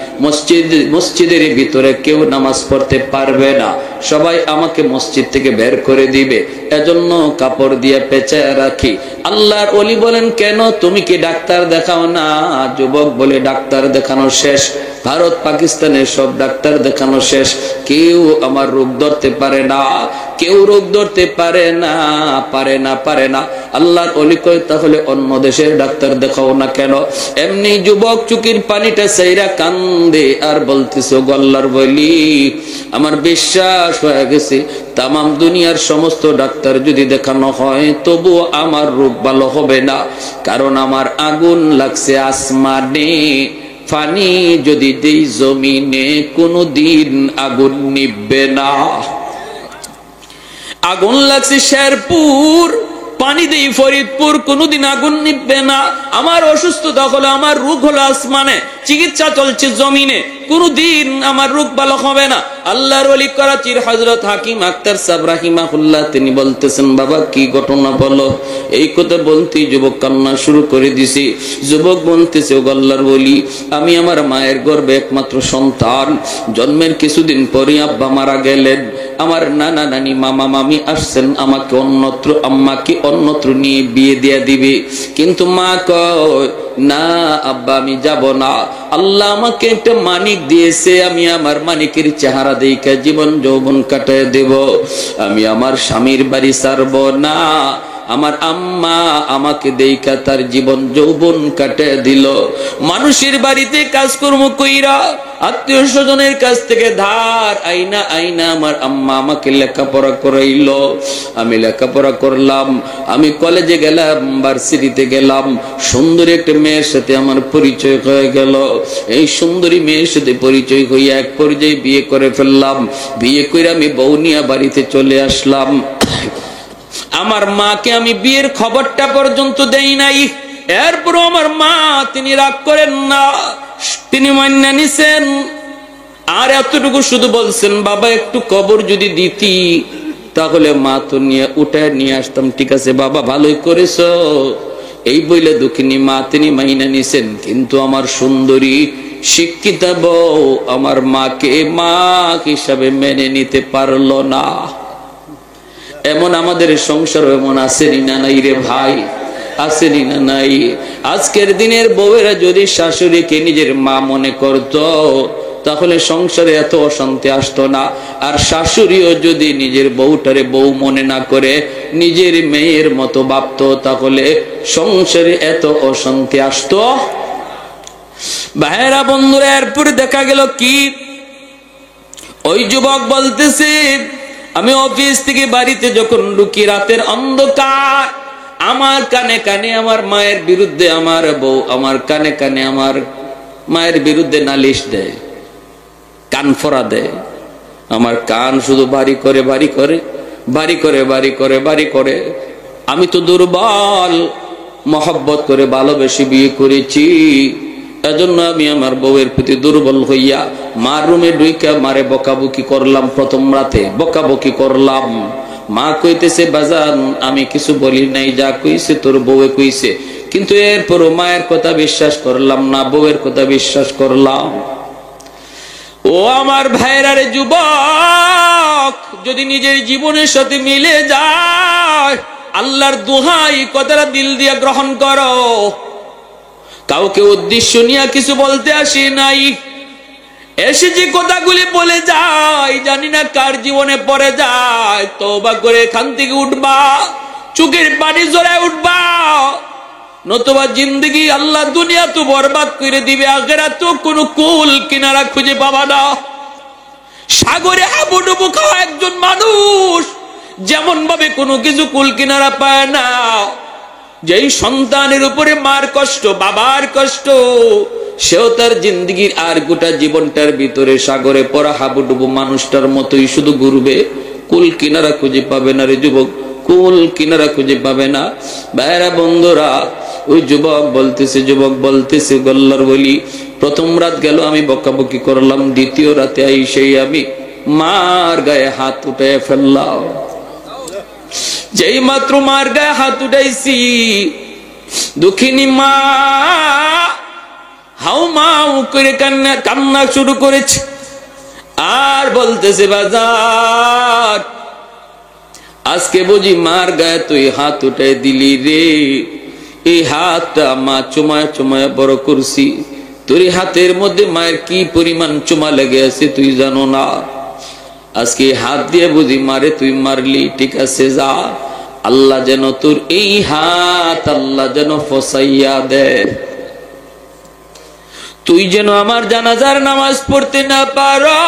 মসজিদের ভিতরে কেউ নামাজ পড়তে পারবে না, সবাই আমাকে মসজিদ থেকে বের করে দিবে, এজন্য কাপড় দিয়ে পেঁচায় রাখি। আল্লাহর ওলি বলেন, কেন তুমি কি ডাক্তার দেখাও না? যুবক বলে, ডাক্তার দেখানো শেষ, ভারত পাকিস্তানের সব ডাক্তার দেখানো শেষ, কেউ আমার রোগ ধরতে পারে না, কেউ রোগ ধরতে পারে না, পারে না, পারে না। আল্লাহর ওলি কয়, তাহলে অন্য দেশের ডাক্তার দেখাও না কেন? এমনি যুবক চুকির পানিটা চাইরা কান্দে আর বলতেছে, ও আল্লাহর ওলি, আমার বিশ্বাস হয়ে গেছে তামাম দুনিয়ার সমস্ত ডাক্তার যদি দেখানো হয় তবু আমার রোগ ভালো হবে না, কারণ আমার আগুন লাগছে আসমানে, পানি যদি দেই জমিনে কোনদিন আগুন নিভবে না। আগুন লাগছে শেরপুর, পানি দেই ফরিদপুর, কোনদিন আগুন নিভবে না। আমার অসুস্থতা হলো, আমার রোগ হলো আসমানে, চিকিৎসা চলছে জমিনে, কোনদিন আমার রোগ ভালো হবে না। আল্লাহর ওলি করাচির হযরত হাকিম আক্তার সাহেব রাহিমাহুল্লাহ তিনি বলতেছেন, বাবা কি ঘটনা বলো। এই কথা বলতেই যুবক কান্না শুরু করে দিছে। যুবক বলতেছে, ও আল্লাহর ওলি, আমি আমার মায়ের গর্ভে একমাত্র সন্তান, জন্মের কিছুদিন পরে আব্বা মারা গেলেন, আমার নানা নানি মামা মামি আসছেন আমাকে অন্যত্র, আম্মাকে অন্যত্র নিয়ে বিয়ে দিয়ে দিবে, কিন্তু মা কয় না আব্বা আমি যাব না, আল্লাহ আমাকে একটা মানিক দিয়েছে, আমি আমার মানিকের চেহারা দেখে জীবন যৌবন কাটায় দেব, আমি আমার স্বামীর বাড়ি ছাড়ব না। আমার আম্মা আমাকে দেখা তার জীবন যৌবন কাটে দিল, মানুষের বাড়িতে কাজকর্ম কইরা আত্মীয় স্বজনের কাছ থেকে ধার আইনা আইনা আমার আম্মা আমাকে লেখাপড়া করাইল, আমি লেখাপড়া করলাম, আমি কলেজে গেলাম, ভার্সিটিতে গেলাম, সুন্দরী একটা মেয়ের সাথে আমার পরিচয় হয়ে গেল, এই সুন্দরী মেয়ের সাথে পরিচয় হইয়া এক পর্যায়ে বিয়ে করে ফেললাম, বিয়ে করে আমি বউ নিয়ে বাড়িতে চলে আসলাম। আমার মাকে আমি বিয়ের খবরটা পর্যন্ত দেই নাই, এরপরও আমার মা তিনি রাগ করেন না, তিনি মান্না নিছেন, আর এতটুকু শুধু বলছেন, বাবা একটু কবর যদি দিতি তাহলে মা তো নিয়ে উঠায় নিয়ে আসতাম। ঠিক আছে বাবা, ভালোই করেছো, এই বইলে দুঃখিনী মা তিনি মাইনা নিছেন, কিন্তু আমার সুন্দরী শিক্ষিতা বউ আমার মাকে মা হিসাবে মেনে নিতে পারলো না। এমন আমাদের সংসার এমন আছে না নাই রে ভাই? আসেনি না নাই? আজকের দিনের বউয়েরা যদি শাশুড়িকে নিজের মা মনে করত, তাহলে সংসারে এত অশান্তি আসতো না। আর শাশুড়িও যদি নিজের বউটারে বউ মনে না করে নিজের মেয়ের মতো ভাবতো, তাহলে সংসারে এত অশান্তি আসতো। ভাইরা বন্ধুরা, এরপরে দেখা গেল কি, ওই যুবক বলতেছে, আমি অফিস থেকে বাড়িতে যখন ঢুকি রাতের অন্ধকার, আমার কানে কানে আমার মায়ের বিরুদ্ধে আমার বউ আমার কানে কানে আমার মায়ের বিরুদ্ধে নালিশ দেয়, কান ফোড়া দেয়। আমার কান শুধু বাড়ি করে বাড়ি করে বাড়ি করে বাড়ি করে বাড়ি করে। আমি তো দুর্বল, মহব্বত করে ভালোবেসে বিয়ে করেছি, এজন্য আমি আমার বউয়ের প্রতি দুর্বল হইয়া মার রুমে ঢুইকা মারে বকাবকি করলাম। প্রথম রাতে বকাবকি করলাম। মা কইতেছে, বাজান আমি কিছু বলি নাই, যা কইছে তোর বউয়ে কইছে। কিন্তু এরপরও মায়ের কথা বিশ্বাস করলাম না, বউয়ের কথা বিশ্বাস করলাম। ও আমার ভাইরারে যুবক, যদি নিজের জীবনের সাথে মিলে যায়, আল্লাহর দোহাই কথাটা দিল দিয়া গ্রহণ করো। কাউকে উদ্দেশ্য নিয়ে কিছু বলতে আসি নাই, এসে যে কথাগুলি বলে যায় জানি না কার জীবনে পড়ে যায়। তওবা করে এখান থেকে উঠবা, চোখের পানি জড়ায় উঠবা, নতুবা জিন্দগি আল্লাহ দুনিয়া তো বরবাদ করে দিবে, আখিরাত তো কোনো কুল কিনারা খুঁজে পাবা না। সাগরে হাবুডুবু খাওয়া একজন মানুষ যেমন ভাবে কোনো কিছু কুল কিনারা পায় না, যেই সন্তানের উপরে মার কষ্ট, বাবার কষ্ট, সেও তার জিন্দগির আর গোটা জীবনটার ভিতরে সাগরে পড়া হাবুডুবু মানুষটার মতোই শুধু ঘুরবে, কুল কিনারা খুঁজে পাবে না রে যুবক, কুল কিনারা খুঁজে পাবে না। ভাইরা বন্ধুরা, ওই যুবক বলতেছে গল্লার বলি, প্রথম রাত গেল আমি বকাবকি করলাম, দ্বিতীয় রাতে সেই আমি মার গায়ে হাত উঠে ফেললাম। যেই মাত্র মার গায়ে হাত উঠাইছি, দুঃখিনী মা হাউ মাউ করে কান্না শুরু করেছে। আর বলতেছে, বাজার আজকে বুঝি মার গায়ে তুই হাত উঠাই দিলি রে। এই হাতটা মা চুমায় চুমায় বড় করছি, তোর হাতের মধ্যে মায়ের কি পরিমাণ চুমা লেগে আছে তুই জানো না। আজকে হাত দিয়ে বুঝি মারে তুই মারলি, ঠিক আছে যা, আল্লাহ যেন তোর এই হাত আল্লাহ যেন ফসাইয়া দে, তুই যেন আমার জানাজার নামাজ পড়তে না পারো।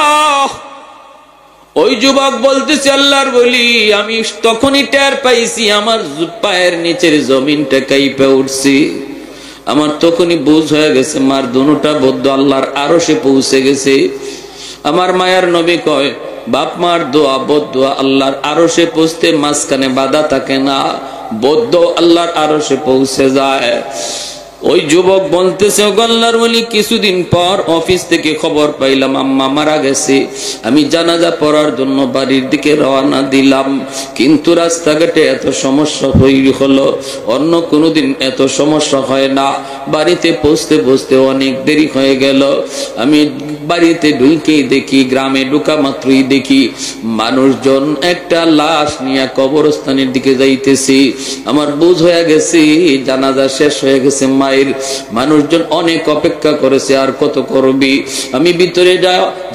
ওই যুবক বলতেছে, আল্লাহর বলি, আমি তখনই টের পাইছি আমার পায়ের নিচের জমিনটা কাইপে উঠছি। আমার তখনই বুঝ হয়ে গেছে মার দুটা বদ্ধ আল্লাহর আরশে পৌঁছে গেছে। আমার মায়ার নবী কয়, বাপ মার দোয়া বদদোয়া আল্লাহর আরশে পৌঁছতে মাঝখানে বাধা থাকে না, বদ্ধ আল্লাহর আরশে পৌঁছে যায়। ওই যুবক বলতেছে, আল্লাহর ওলি, কিছুদিন পর অফিস থেকে খবর পাইলাম আম্মা মারা গেছে। আমি জানাজা পড়ার জন্য বাড়ির দিকে রওনা দিলাম, কিন্তু রাস্তাঘাটে এত সমস্যা হলো, অন্য কোনোদিন এত সমস্যা হয় না। বাড়িতে পৌঁছতে পৌঁছতে অনেক দেরি হয়ে গেল। আমি বাড়িতে ঢুকেই দেখি, গ্রামে ঢুকা মাত্রই দেখি মানুষজন একটা লাশ নিয়ে কবরস্থানের দিকে যাইতেছি। আমার বুঝ হয়ে গেছে জানাজা শেষ হয়ে গেছে মায়ের। মানুষজন অনেক অপেক্ষা করেছে, আর কত করবি। আমি ভিতরে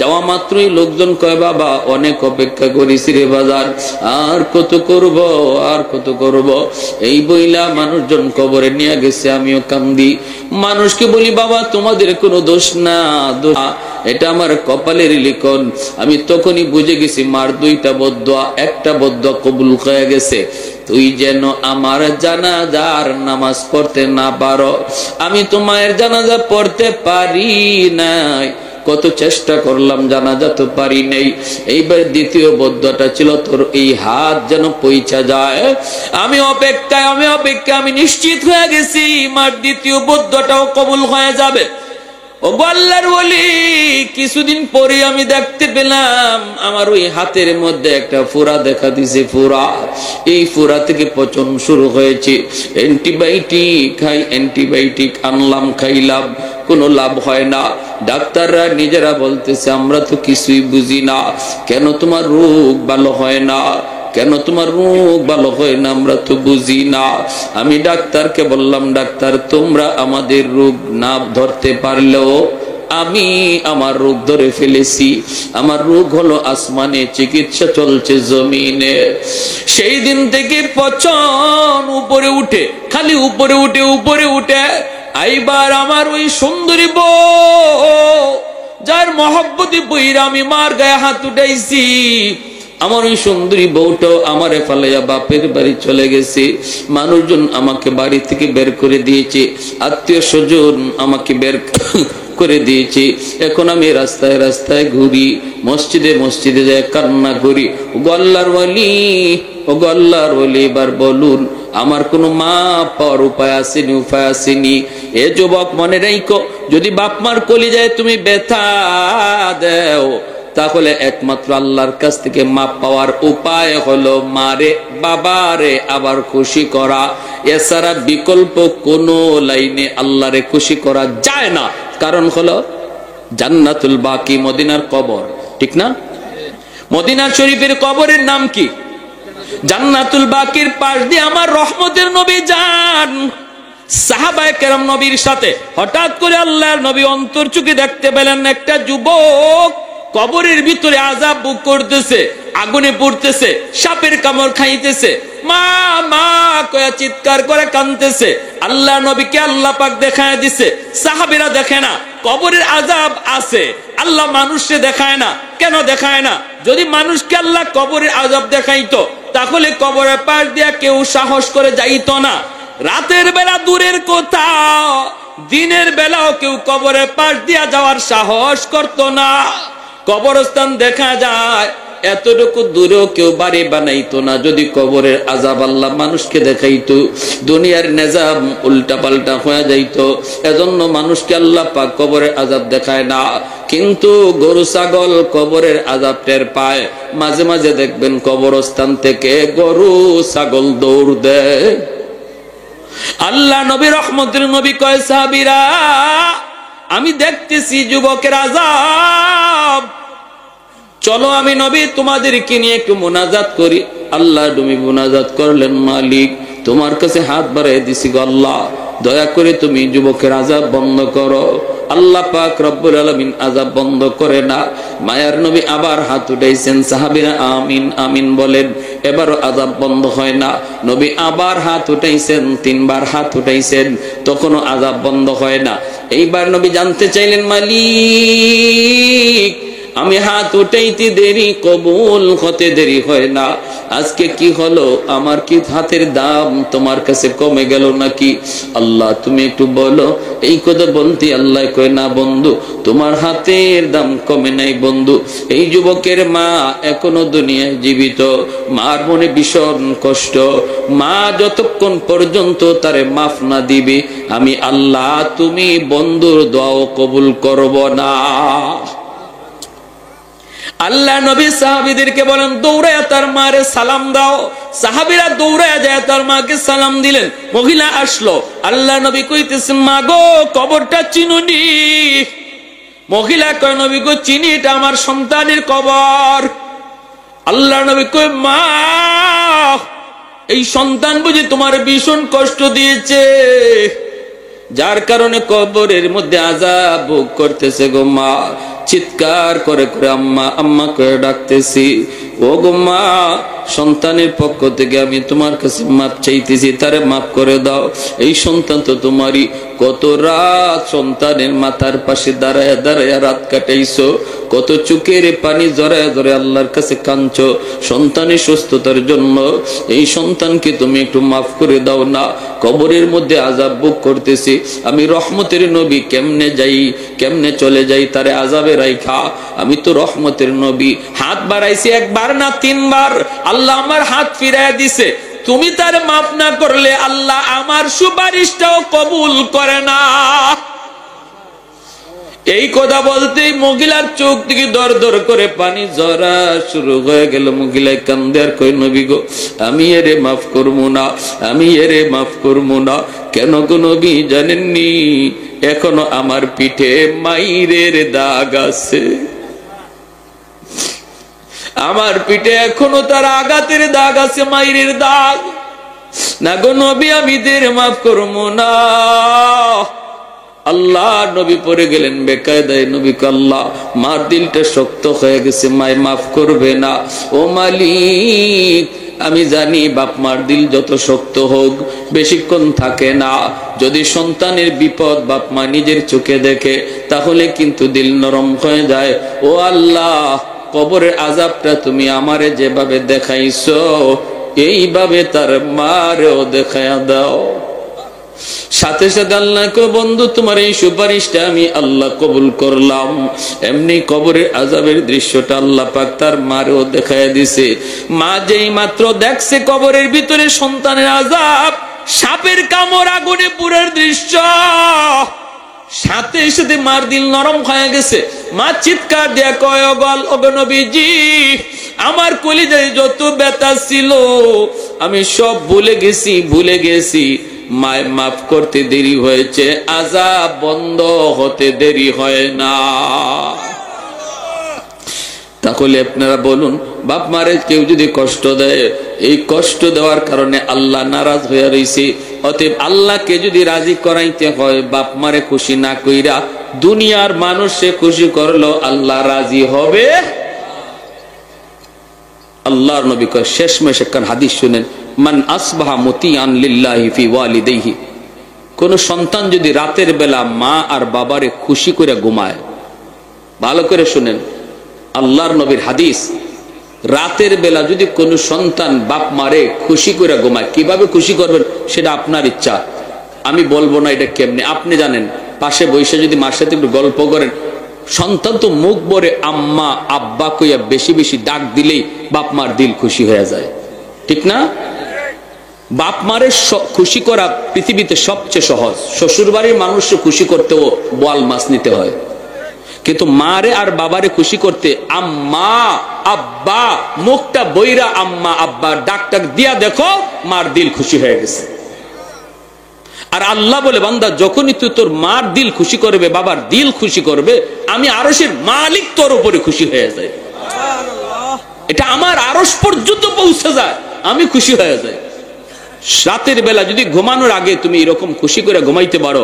যাওয়া মাত্রই লোকজন কয়, বাবা অনেক অপেক্ষা করেছি রে বাজার, আর কত করব আর কত করব। এই বইলা মানুষজন কবরে নিয়ে গেছে, আমিও কান্দি। মানুষকে বলি, বাবা তোমাদের কোনো দোষ না, এটা আমার কপালের লিখন। আমি তখনই বুঝে গেছি মার দুইটা বদদোয়া, একটা বদদোয়া কবুল হয়ে গেছে। তুই যেন আমার জানাজার নামাজ পড়তে না পারো। আমি তো মায়ের জানাজা পড়তে পারি নাই, কত চেষ্টা করলাম, জানাজা তো পারি নাই। এইবার দ্বিতীয় বদদোয়াটা ছিল, তোর এই হাত যেন পৌঁছা যায়। আমি অপেক্ষায় আমি নিশ্চিত হয়ে গেছি মার দ্বিতীয় বদদোয়াটাও কবুল হয়ে যাবে। ও আল্লাহর ওলি, কিছুদিন পরে আমি দেখতে পেলাম আমার ওই হাতের মধ্যে একটা ফোড়া দেখা দিছে। ফোড়া, এই ফোড়া থেকে পচন শুরু হয়েছে। অ্যান্টিবায়োটিক আনলাম, খাইলাম, কোনো লাভ হয় না। ডাক্তাররা নিজেরা বলতেছে, আমরা তো কিছুই বুঝি না, কেন তোমার রোগ ভালো হয় না, কেন তোমার রোগ ভালো হয় না? আমরা তো বুঝি না। আমি ডাক্তারকে বললাম, ডাক্তার তোমরা আমাদের রোগ না ধরতে পারলেও আমি আমার রোগ ধরে ফেলেছি। আমার রোগ হলো আসমানে, চিকিৎসা চলছে জমিনে। সেই দিন থেকে পচন উপরে উঠে, খালি উপরে উঠে উপরে উঠে। এইবার আমার ওই সুন্দরী বউ, যার মহব্বতি বইরা আমি মার গায়ে হাত উঠাইছি, আমার ওই সুন্দরী বউটাও আমারে ফালাইয়া বাপের বাড়ি চলে গেছে। মানুষজন আমাকে বাড়ি থেকে বের করে দিয়েছে, আত্মীয় স্বজন আমাকে বের করে দিয়েছে। এখন আমি রাস্তায় রাস্তায় ঘুরি, মসজিদে মসজিদে যায় কান্না করি। ওগো আল্লাহর ওয়ালি, ওগো আল্লাহর ওয়ালি, এবার বলুন আমার কোনো মা পাওয়ার উপায় আসেনি? উপায় আসেনি। এ যুবক মনে রাখো, যদি বাপ মার কলিজায় তুমি ব্যথা দাও, তাহলে একমাত্র আল্লাহর কাছ থেকে মাপ পাওয়ার উপায় হলো মারে বাবারে আবার খুশি করা। এছাড়া বিকল্প কোন লাইনে আল্লাহরে খুশি করা যায় না। কারণ হলো জান্নাতুল বাকি, মদিনার কবর, ঠিক না? মদিনার শরীফের কবরের নাম কি? জান্নাতুল বাকির পাশ দিয়ে আমার রহমতের নবী যান। সাহাবায়ে কেরাম নবীর সাথে হঠাৎ করে আল্লাহর নবী অন্তর চোখে দেখতে পেলেন একটা যুবক কবরের ভিতরে আযাব ভোগ করতেছে, আগুনে পড়তেছে, সাপের কামড় খাইতেছে, মা মা কয়া চিৎকার করে কাঁদতেছে। আল্লাহ নবীকে আল্লাহ পাক দেখায় দিছে, সাহাবীরা দেখে না। কবরের আযাব আছে, আল্লাহ মানুষকে দেখায় না। কেন দেখায় না? যদি মানুষকে আল্লাহ কবরের আযাব দেখাইতো, তাহলে কবরের পাশ দিয়া কেউ সাহস করে যাইতো না। রাতের বেলা দূরের কথা, দিনের বেলাও কেউ কবরের পাশ দিয়া যাওয়ার সাহস করতো না। কবরস্থান দেখা যায়, এতটুকু দূরেও কেউ বাড়ি বানাইতো না যদি কবরের আযাব আল্লাহ মানুষকে দেখাইতো। দুনিয়ার নিজাম উল্টা পাল্টা হয়ে যাইতো। এজন্য মানুষকে আল্লাহ পাক কবরের আযাব দেখায় না। কিন্তু গরু ছাগল কবরের আযাব টের পায়। মাঝে মাঝে দেখবেন কবরস্থান থেকে গরু ছাগল দৌড় দেয়। আল্লাহ নবী রহমতের নবী কয়, সাহাবীরা আমি দেখতেছি যুবকের আযাব, চলো আমি নবী তোমাদেরকে নিয়ে একটু মুনাজাত করি। আল্লাহ নবী মুনাজাত করলেন, মালিক তোমার কাছে হাত বাড়াই দিছি গো আল্লাহ, দয়া করে তুমি যুবকের আযাব বন্ধ করো। আল্লাহ পাক রব্বুল আলামিন আযাব বন্ধ করে না। মায়ার নবী আবার হাত উঠাইছেন, সাহাবীরা আমিন আমিন বলেন। এবারও আযাব বন্ধ হয় না। নবী আবার হাত উঠাইছেন, 3 বার হাত উঠাইছেন, তখনও আযাব বন্ধ হয় না। এইবার নবী জানতে চাইলেন, মালিক আমি হাত উঠাইতে দেরি, কবুল হতে দেরি হয় না, আজকে কি হলো? আমার কি হাতের দাম তোমার কাছে কমে গেল নাকি? আল্লাহ তুমি একটু বলো। এই কথা বলতে আল্লাহ কয়, না বন্ধু, তোমার হাতের দাম কমে নাই বন্ধু। এই যুবকের মা এখনো দুনিয়ায় জীবিত, মার মনে ভীষণ কষ্ট। মা যতক্ষণ পর্যন্ত তারে মাফ না দিবে, আমি আল্লাহ তুমি বন্ধুর দোয়াও কবুল করব না। আল্লাহ নবী সাহাবীদেরকে বলেন, দৌড়ায় তার মারে সালাম দাও। সাহাবীরা দৌড়ায় যায় তার মাকে সালাম দিলেন। মহিলা আসলো, আল্লাহ নবী কইতেছেন, মা গো কবরটা চিনুনি? মহিলা কয়, নবী গো চিনি, এটা আমার সন্তানের কবর। আল্লাহ নবী কয়, মা এই সন্তান বুঝি তোমার ভীষণ কষ্ট দিয়েছে, যার কারণে কবরের মধ্যে আযাব ভোগ করতেছে গো মা। চিৎকার করে করে আম্মা আম্মা করে ডাকতেছি। ও গো মা, সন্তানের পক্ষ থেকে আমি তোমার কাছে মাপ চাইতেছি, তারে মাফ করে দাও। এই সন্তান তো তোমারই। কত রাত সন্তানের মাথার পাশে দাঁড়ায় দাঁড়ায় রাত কাটাইছো, কত চোখের পানি জড়ায় ধরে আল্লাহর কাছে কাঁদছো সন্তানের সুস্থতার জন্য। এই সন্তানকে তুমি একটু মাফ করে দাও না, কবরের মধ্যে আযাব ভোগ করতেছি। আমি রহমতের নবী, কেমনে যাই কেমনে চলে যাই তারে আযাবে রাইখা? আমি তো রহমতের নবী। হাত বাড়াইছি 1 বার না 3 বার, আল্লাহ আমার হাত ফিরাইয়া দিছে। তুমি তার মাফ না করলে আল্লাহ আমার সুপারিশটাও কবুল করে না। এই কথা বলতেই মহিলার চোখ থেকে দর দর করে পানি ঝরা শুরু হয়ে গেল। মহিলায় কান্দে আর কই, নবী গো আমি এরে মাফ করবো না, আমি এরে মাফ করবো না। কেন গো নবী জানেননি? এখনো আমার পিঠে মাইরের দাগ আছে। আমার পিঠে এখনো তার আঘাতের দাগ আছে, মাইরের দাগ। না গো নবী, আমি দের মাফ করবো না। আল্লাহ নবী পড়ে গেলেন বেকায়দায়। নবী আল্লাহ, মার দিলটা শক্ত হয়ে গেছে, মায় মাফ করবে না। ও মালিক, আমি জানি বাপ মার দিল যত শক্ত হোক বেশিক্ষণ থাকে না। যদি সন্তানের বিপদ বাপ মা নিজের চোখে দেখে তাহলে কিন্তু দিল নরম হয়ে যায়। ও আল্লাহ, কবরের আযাবটা তুমি আমারে যেভাবে দেখাইছো এইভাবে তার মারেও দেখায়া দাও। সাথে সাথে আল্লাহ কো, বন্ধু তোমার এই সুপারিশটা আমি আল্লাহ কবুল করলাম। এমনি কবরের আযাবের দৃশ্যটা আল্লাহ পাক তার মারেও দেখায়া দিছে। মা যেই মাত্র দেখছে কবরের ভিতরে সন্তানের আযাব, সাপের কামড়, আগুনে পুরার দৃশ্য, সাথে সাথে মার দিল নরম হয়ে গেছে। মা চিৎকার দিয়া কয়, ওগো নবীজি, আমার কলিজায় যত ব্যথা ছিল আমি সব ভুলে গেছি। মায় মাফ করতে দেরি হয়েছে, আযাব বন্ধ হতে দেরি হয় না। তাহলে আপনারা বলুন, বাপ মারে কেউ যদি কষ্ট দেয়, এই কষ্ট দেওয়ার কারণে আল্লাহ নারাজ হয়ে রয়েছে। অতএব আল্লাহকে যদি রাজি করাইতে হয়, বাপ মারে খুশি না কইরা দুনিয়ার মানুষে খুশি করলো আল্লাহ রাজি হবে। আল্লাহর নবী কয়, শেষমেশ একখান হাদিস শুনেন, মান আসবাহা মুতিআন লিল্লাহি ফি ওয়ালিদাইহি। কোন সন্তান যদি রাতের বেলা মা আর বাবারে খুশি করে ঘুমায়, ভালো করে শুনেন, আল্লাহর নবীর হাদিস, রাতের বেলা যদি কোন সন্তান বাপ মারে খুশি করে ঘুমায়, কিভাবে খুশি করবেন সেটা আপনার ইচ্ছা, আমি বলবো না এটা কেমনে, আপনি জানেন। পাশে বসে যদি মার সাথে একটু গল্প করেন, সন্তান তো মুখ ভরে আম্মা আব্বা কইয়া বেশি বেশি ডাক দিলেই বাপ মার দিল খুশি হয়ে যায়, ঠিক না? বাপ মারে খুশি করা পৃথিবীতে সবচেয়ে সহজ। শ্বশুর বাড়ির মানুষকে খুশি করতেও বোয়াল মাছ নিতে হয়, কিন্তু মারে আর বাবারে খুশি করতে আম্মা আব্বা, মুখটা বইরা আম্মা আব্বা ডাক দিয়া দেখো, মার দিল খুশি হয়ে গেছে। আর আল্লাহ বলে, বান্দা যখনই তুই তোর মার দিল খুশি করবে, বাবার দিল খুশি করবে, আমি আরশের মালিক তোর উপরে খুশি হয়ে যায়। এটা আমার আরশ পর্যন্ত পৌঁছে যায়, আমি খুশি হয়ে যাই। রাতের বেলা যদি ঘুমানোর আগে তুমি এরকম খুশি করে ঘুমাইতে পারো,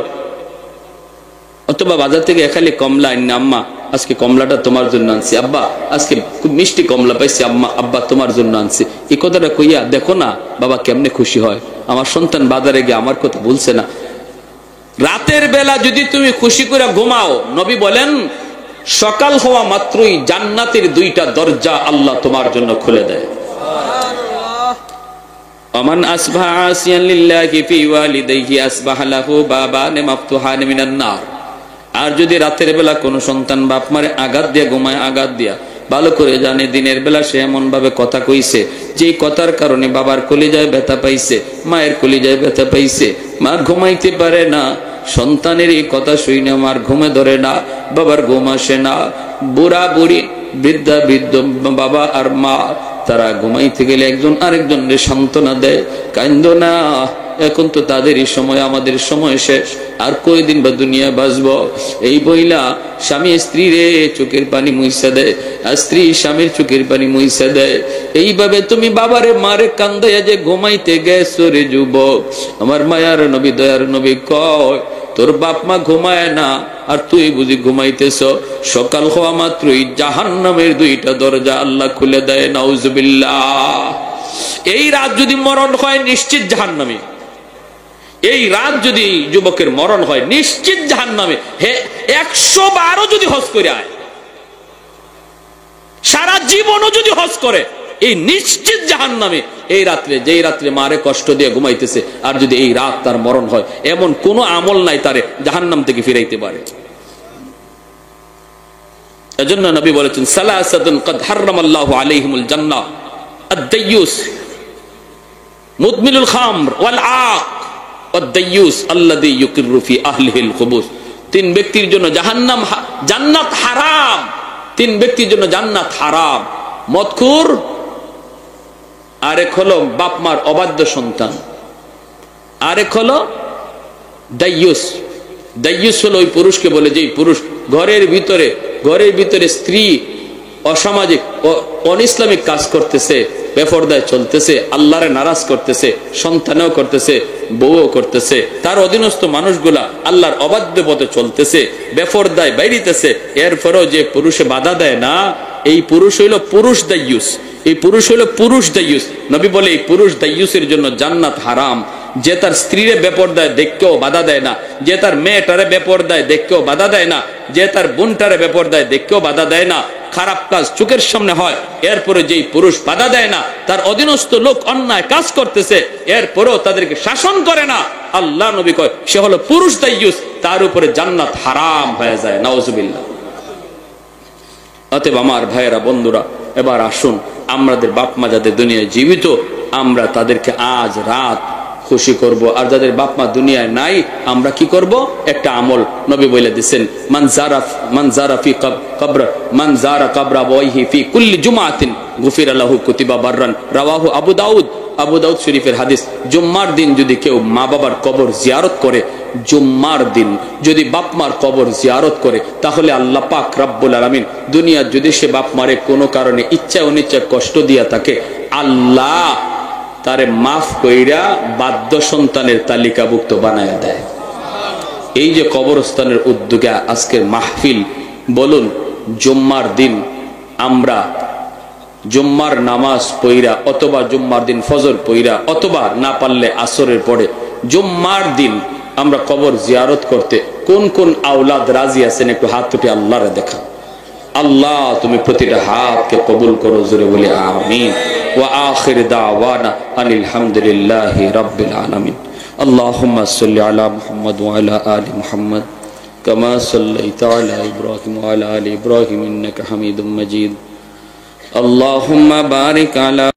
অথবা বাজার থেকে এখানে কমলা আনি, আম্মা আজকে কমলাটা তোমার জন্য আনছি, আব্বা আজকে খুব মিষ্টি কমলা পাইছি, আম্মা আব্বা তোমার জন্য আনছি, এই কথাটা কইয়া দেখো না বাবা কেমনে খুশি হয়, আমার সন্তান বাজারে গিয়ে আমার কথা বলছে না। রাতের বেলা যদি তুমি খুশি করে ঘুমাও, নবী বলেন সকাল হওয়া মাত্রই জান্নাতের দুইটা দরজা আল্লাহ তোমার জন্য খুলে দেয়। আমান আসবাহা আসিয়ান লিল্লাহি ফি ওয়ালিদাইহি আসবাহা লাহু বাবান মাফতুহান মিনান নার। আর যদি রাতের বেলা কোন সন্তান বাপ মারে আঘাত দিয়া ঘুমায়, আঘাত দিয়া, ভালো করে জানে দিনের বেলা সে এমন ভাবে কথা কইছে যে কথার কারণে বাবার কলিজায় ব্যথা পাইছে, মায়ের কলিজায় ব্যথা পাইছে, মা ঘুমাইতে পারে না, সন্তানের এই কথা শুনে মার ঘুমে ধরে না, বাবার ঘুম আসে না, বুড়া বুড়ি বৃদ্ধা বৃদ্ধ বাবা আর মা তারা ঘুমাইতে গেলে একজন আরেকজনের সান্ত্বনা দেয়, কান্দো না, এখন তো তাদেরই সময়, আমাদের সময় শেষ, আর কয়দিন বা দুনিয়া বাঁচবো। এই বইলা স্বামী স্ত্রী রে চোখের পানি মুইসা দেয়, আর স্ত্রী স্বামীর চোখের পানি মুইসা দেয়। এইভাবে তুমি বাবারে মারে কান্দাইয়া যে ঘুমাইতে গেছো রে যুবক, আমার মায়ার নবী দয়ার নবী কয় তোর বাপ মা ঘুমায় না আর তুই বুঝি ঘুমাইতেছ, সকাল হওয়া মাত্রই জাহান্নামের দুইটা দরজা আল্লাহ খুলে দেয়। নাউজুবিল্লাহ। এই রাত যদি মরণ হয় নিশ্চিত জাহান্নামে, এই রাত যদি যুবকের মরণ হয় নিশ্চিত জাহান্নামে। হে 112 যদি হজ করে আয়, সারা জীবনও যদি হজ করে, এই নিশ্চিত জাহান্নামে। এই রাত্রে, যেই রাত্রে মারে কষ্ট দিয়ে ঘুমাইতেছে, আর যদি এই রাত তার মরণ হয়, এমন কোন আমল নাই তারে জাহান্নাম থেকে ফিরাইতে পারে। এজন্য নবী বলেছেন সালাসাতুন ক্বাদ হারামাল্লাহু আলাইহিমুল জান্নাহ, আদ-দাইয়ুস মুদমিনুল খামর ওয়াল আক ওয়াদ-দাইয়ুস আল্লাযী ইউকিরু ফি আহলিহিল খুবুস। তিন ব্যক্তির জন্য জাহান্নাম, জান্নাত হারাম। তিন ব্যক্তির জন্য জান্নাত হারাম, মদখুর, আরেক হলো বাপ মার অবাধ্য সন্তান, আরেক হলো দাইয়ুস। দাইয়ুস হলো ওই পুরুষকে বলে যে পুরুষ ঘরের ভিতরে স্ত্রী অসামাজিক অনইসলামিক কাজ করতেছে, বেপরদায় চলতেছে, আল্লাহরে নারাজ করতেছে, সন্তানেও করতেছে, বউও করতেছে, তার অধীনস্থ মানুষগুলা আল্লাহর অবাধ্য পথে চলতেছে, বেপরদায় বাইরিতেছে, এরপরেও যে পুরুষে বাধা দেয় না, এই পুরুষ হইল পুরুষ দাইয়ুস। এই পুরুষ হইল পুরুষ দাইয়ুস। নবী বলে এই পুরুষ দাইয়ুসের জন্য জান্নাত হারাম। যে তার স্ত্রীরে বেপরদায় দেখকেও বাধা দেয় না, যে তার মেয়েটারে বেপরদায় দেখকেও বাধা দেয় না, যে তার বোনটারে বেপরদায় দেখকেও বাধা দেয় না, খারাপ কাজ চোখের সামনে হয়, এরপরে যেই পুরুষ বাধা দেয় না, তার অধীনস্থ লোক অন্যায় কাজ করতেছে, এরপরেও তাদেরকে শাসন করে না, আল্লাহ নবী কয় সে হলো পুরুষ দাইয়ুস, তার উপরে জান্নাত হারাম হয়ে যায়। নাউজুবিল্লাহ। অতএব আমার ভাইয়েরা, বন্ধুরা, এবার আসুন আমাদের বাপ মা যাদের দুনিয়ায় জীবিত, আমরা তাদেরকে আজ রাত খুশি করব। আর যাদের বাপ মা দুনিয়ায় নাই, আমরা কি করব? একটা আমল নবী বলে দিয়েছেন, মান যারা ফি কবর মান যারা কবরা ওয়াইহি ফি কুল্লি জুমাতিন গুফিরা লাহু কুতিবা বাররান। রাওয়াহু আবু দাউদ। আবু দাউদ শরীফের হাদিস। জুম্মার দিন যদি কেউ মা বাবার কবর জিয়ারত করে, জুম্মার দিন যদি বাপ মার কবর জিয়ারত করে, তাহলে আল্লাহ পাক রব্বুল আলামিন দুনিয়ার যদি সে বাপ মারে কোনো কারণে ইচ্ছা অনিচ্ছা কষ্ট দিয়া থাকে, আল্লাহ তারে মাফ কইরা বাধ্য সন্তানের তালিকাভুক্ত বানায় দেয়। এই যে কবরস্থানের উদ্যোগে আজকের মাহফিল, বলুন জুম্মার দিন আমরা জুম্মার নামাজ পইরা, অথবা জুম্মার দিন ফজর পইরা, অথবা না পারলে আসরের পরে জুম্মার দিন আমরা কবর জিয়ারত করতে কোন কোন আওলাদ রাজি আছেন? একটু হাত তুলে আল্লাহরে দেখা। আল্লাহ তুমি প্রতিটা হাতকে কবুল করো, জোরে বলি আমিন। ওয়া আখির দাওয়ানা আনিল হামদুলিল্লাহি রাব্বিল আলামিন। আল্লাহুম্মা সাল্লি আলা মুহাম্মদ ওয়া আলা আলি মুহাম্মদ কামা সাল্লাইতা আলা ইব্রাহিম ওয়া আলা আলি ইব্রাহিম ইন্নাকা হামিদুম মাজিদ। আল্লাহুম্মা বারিক আলা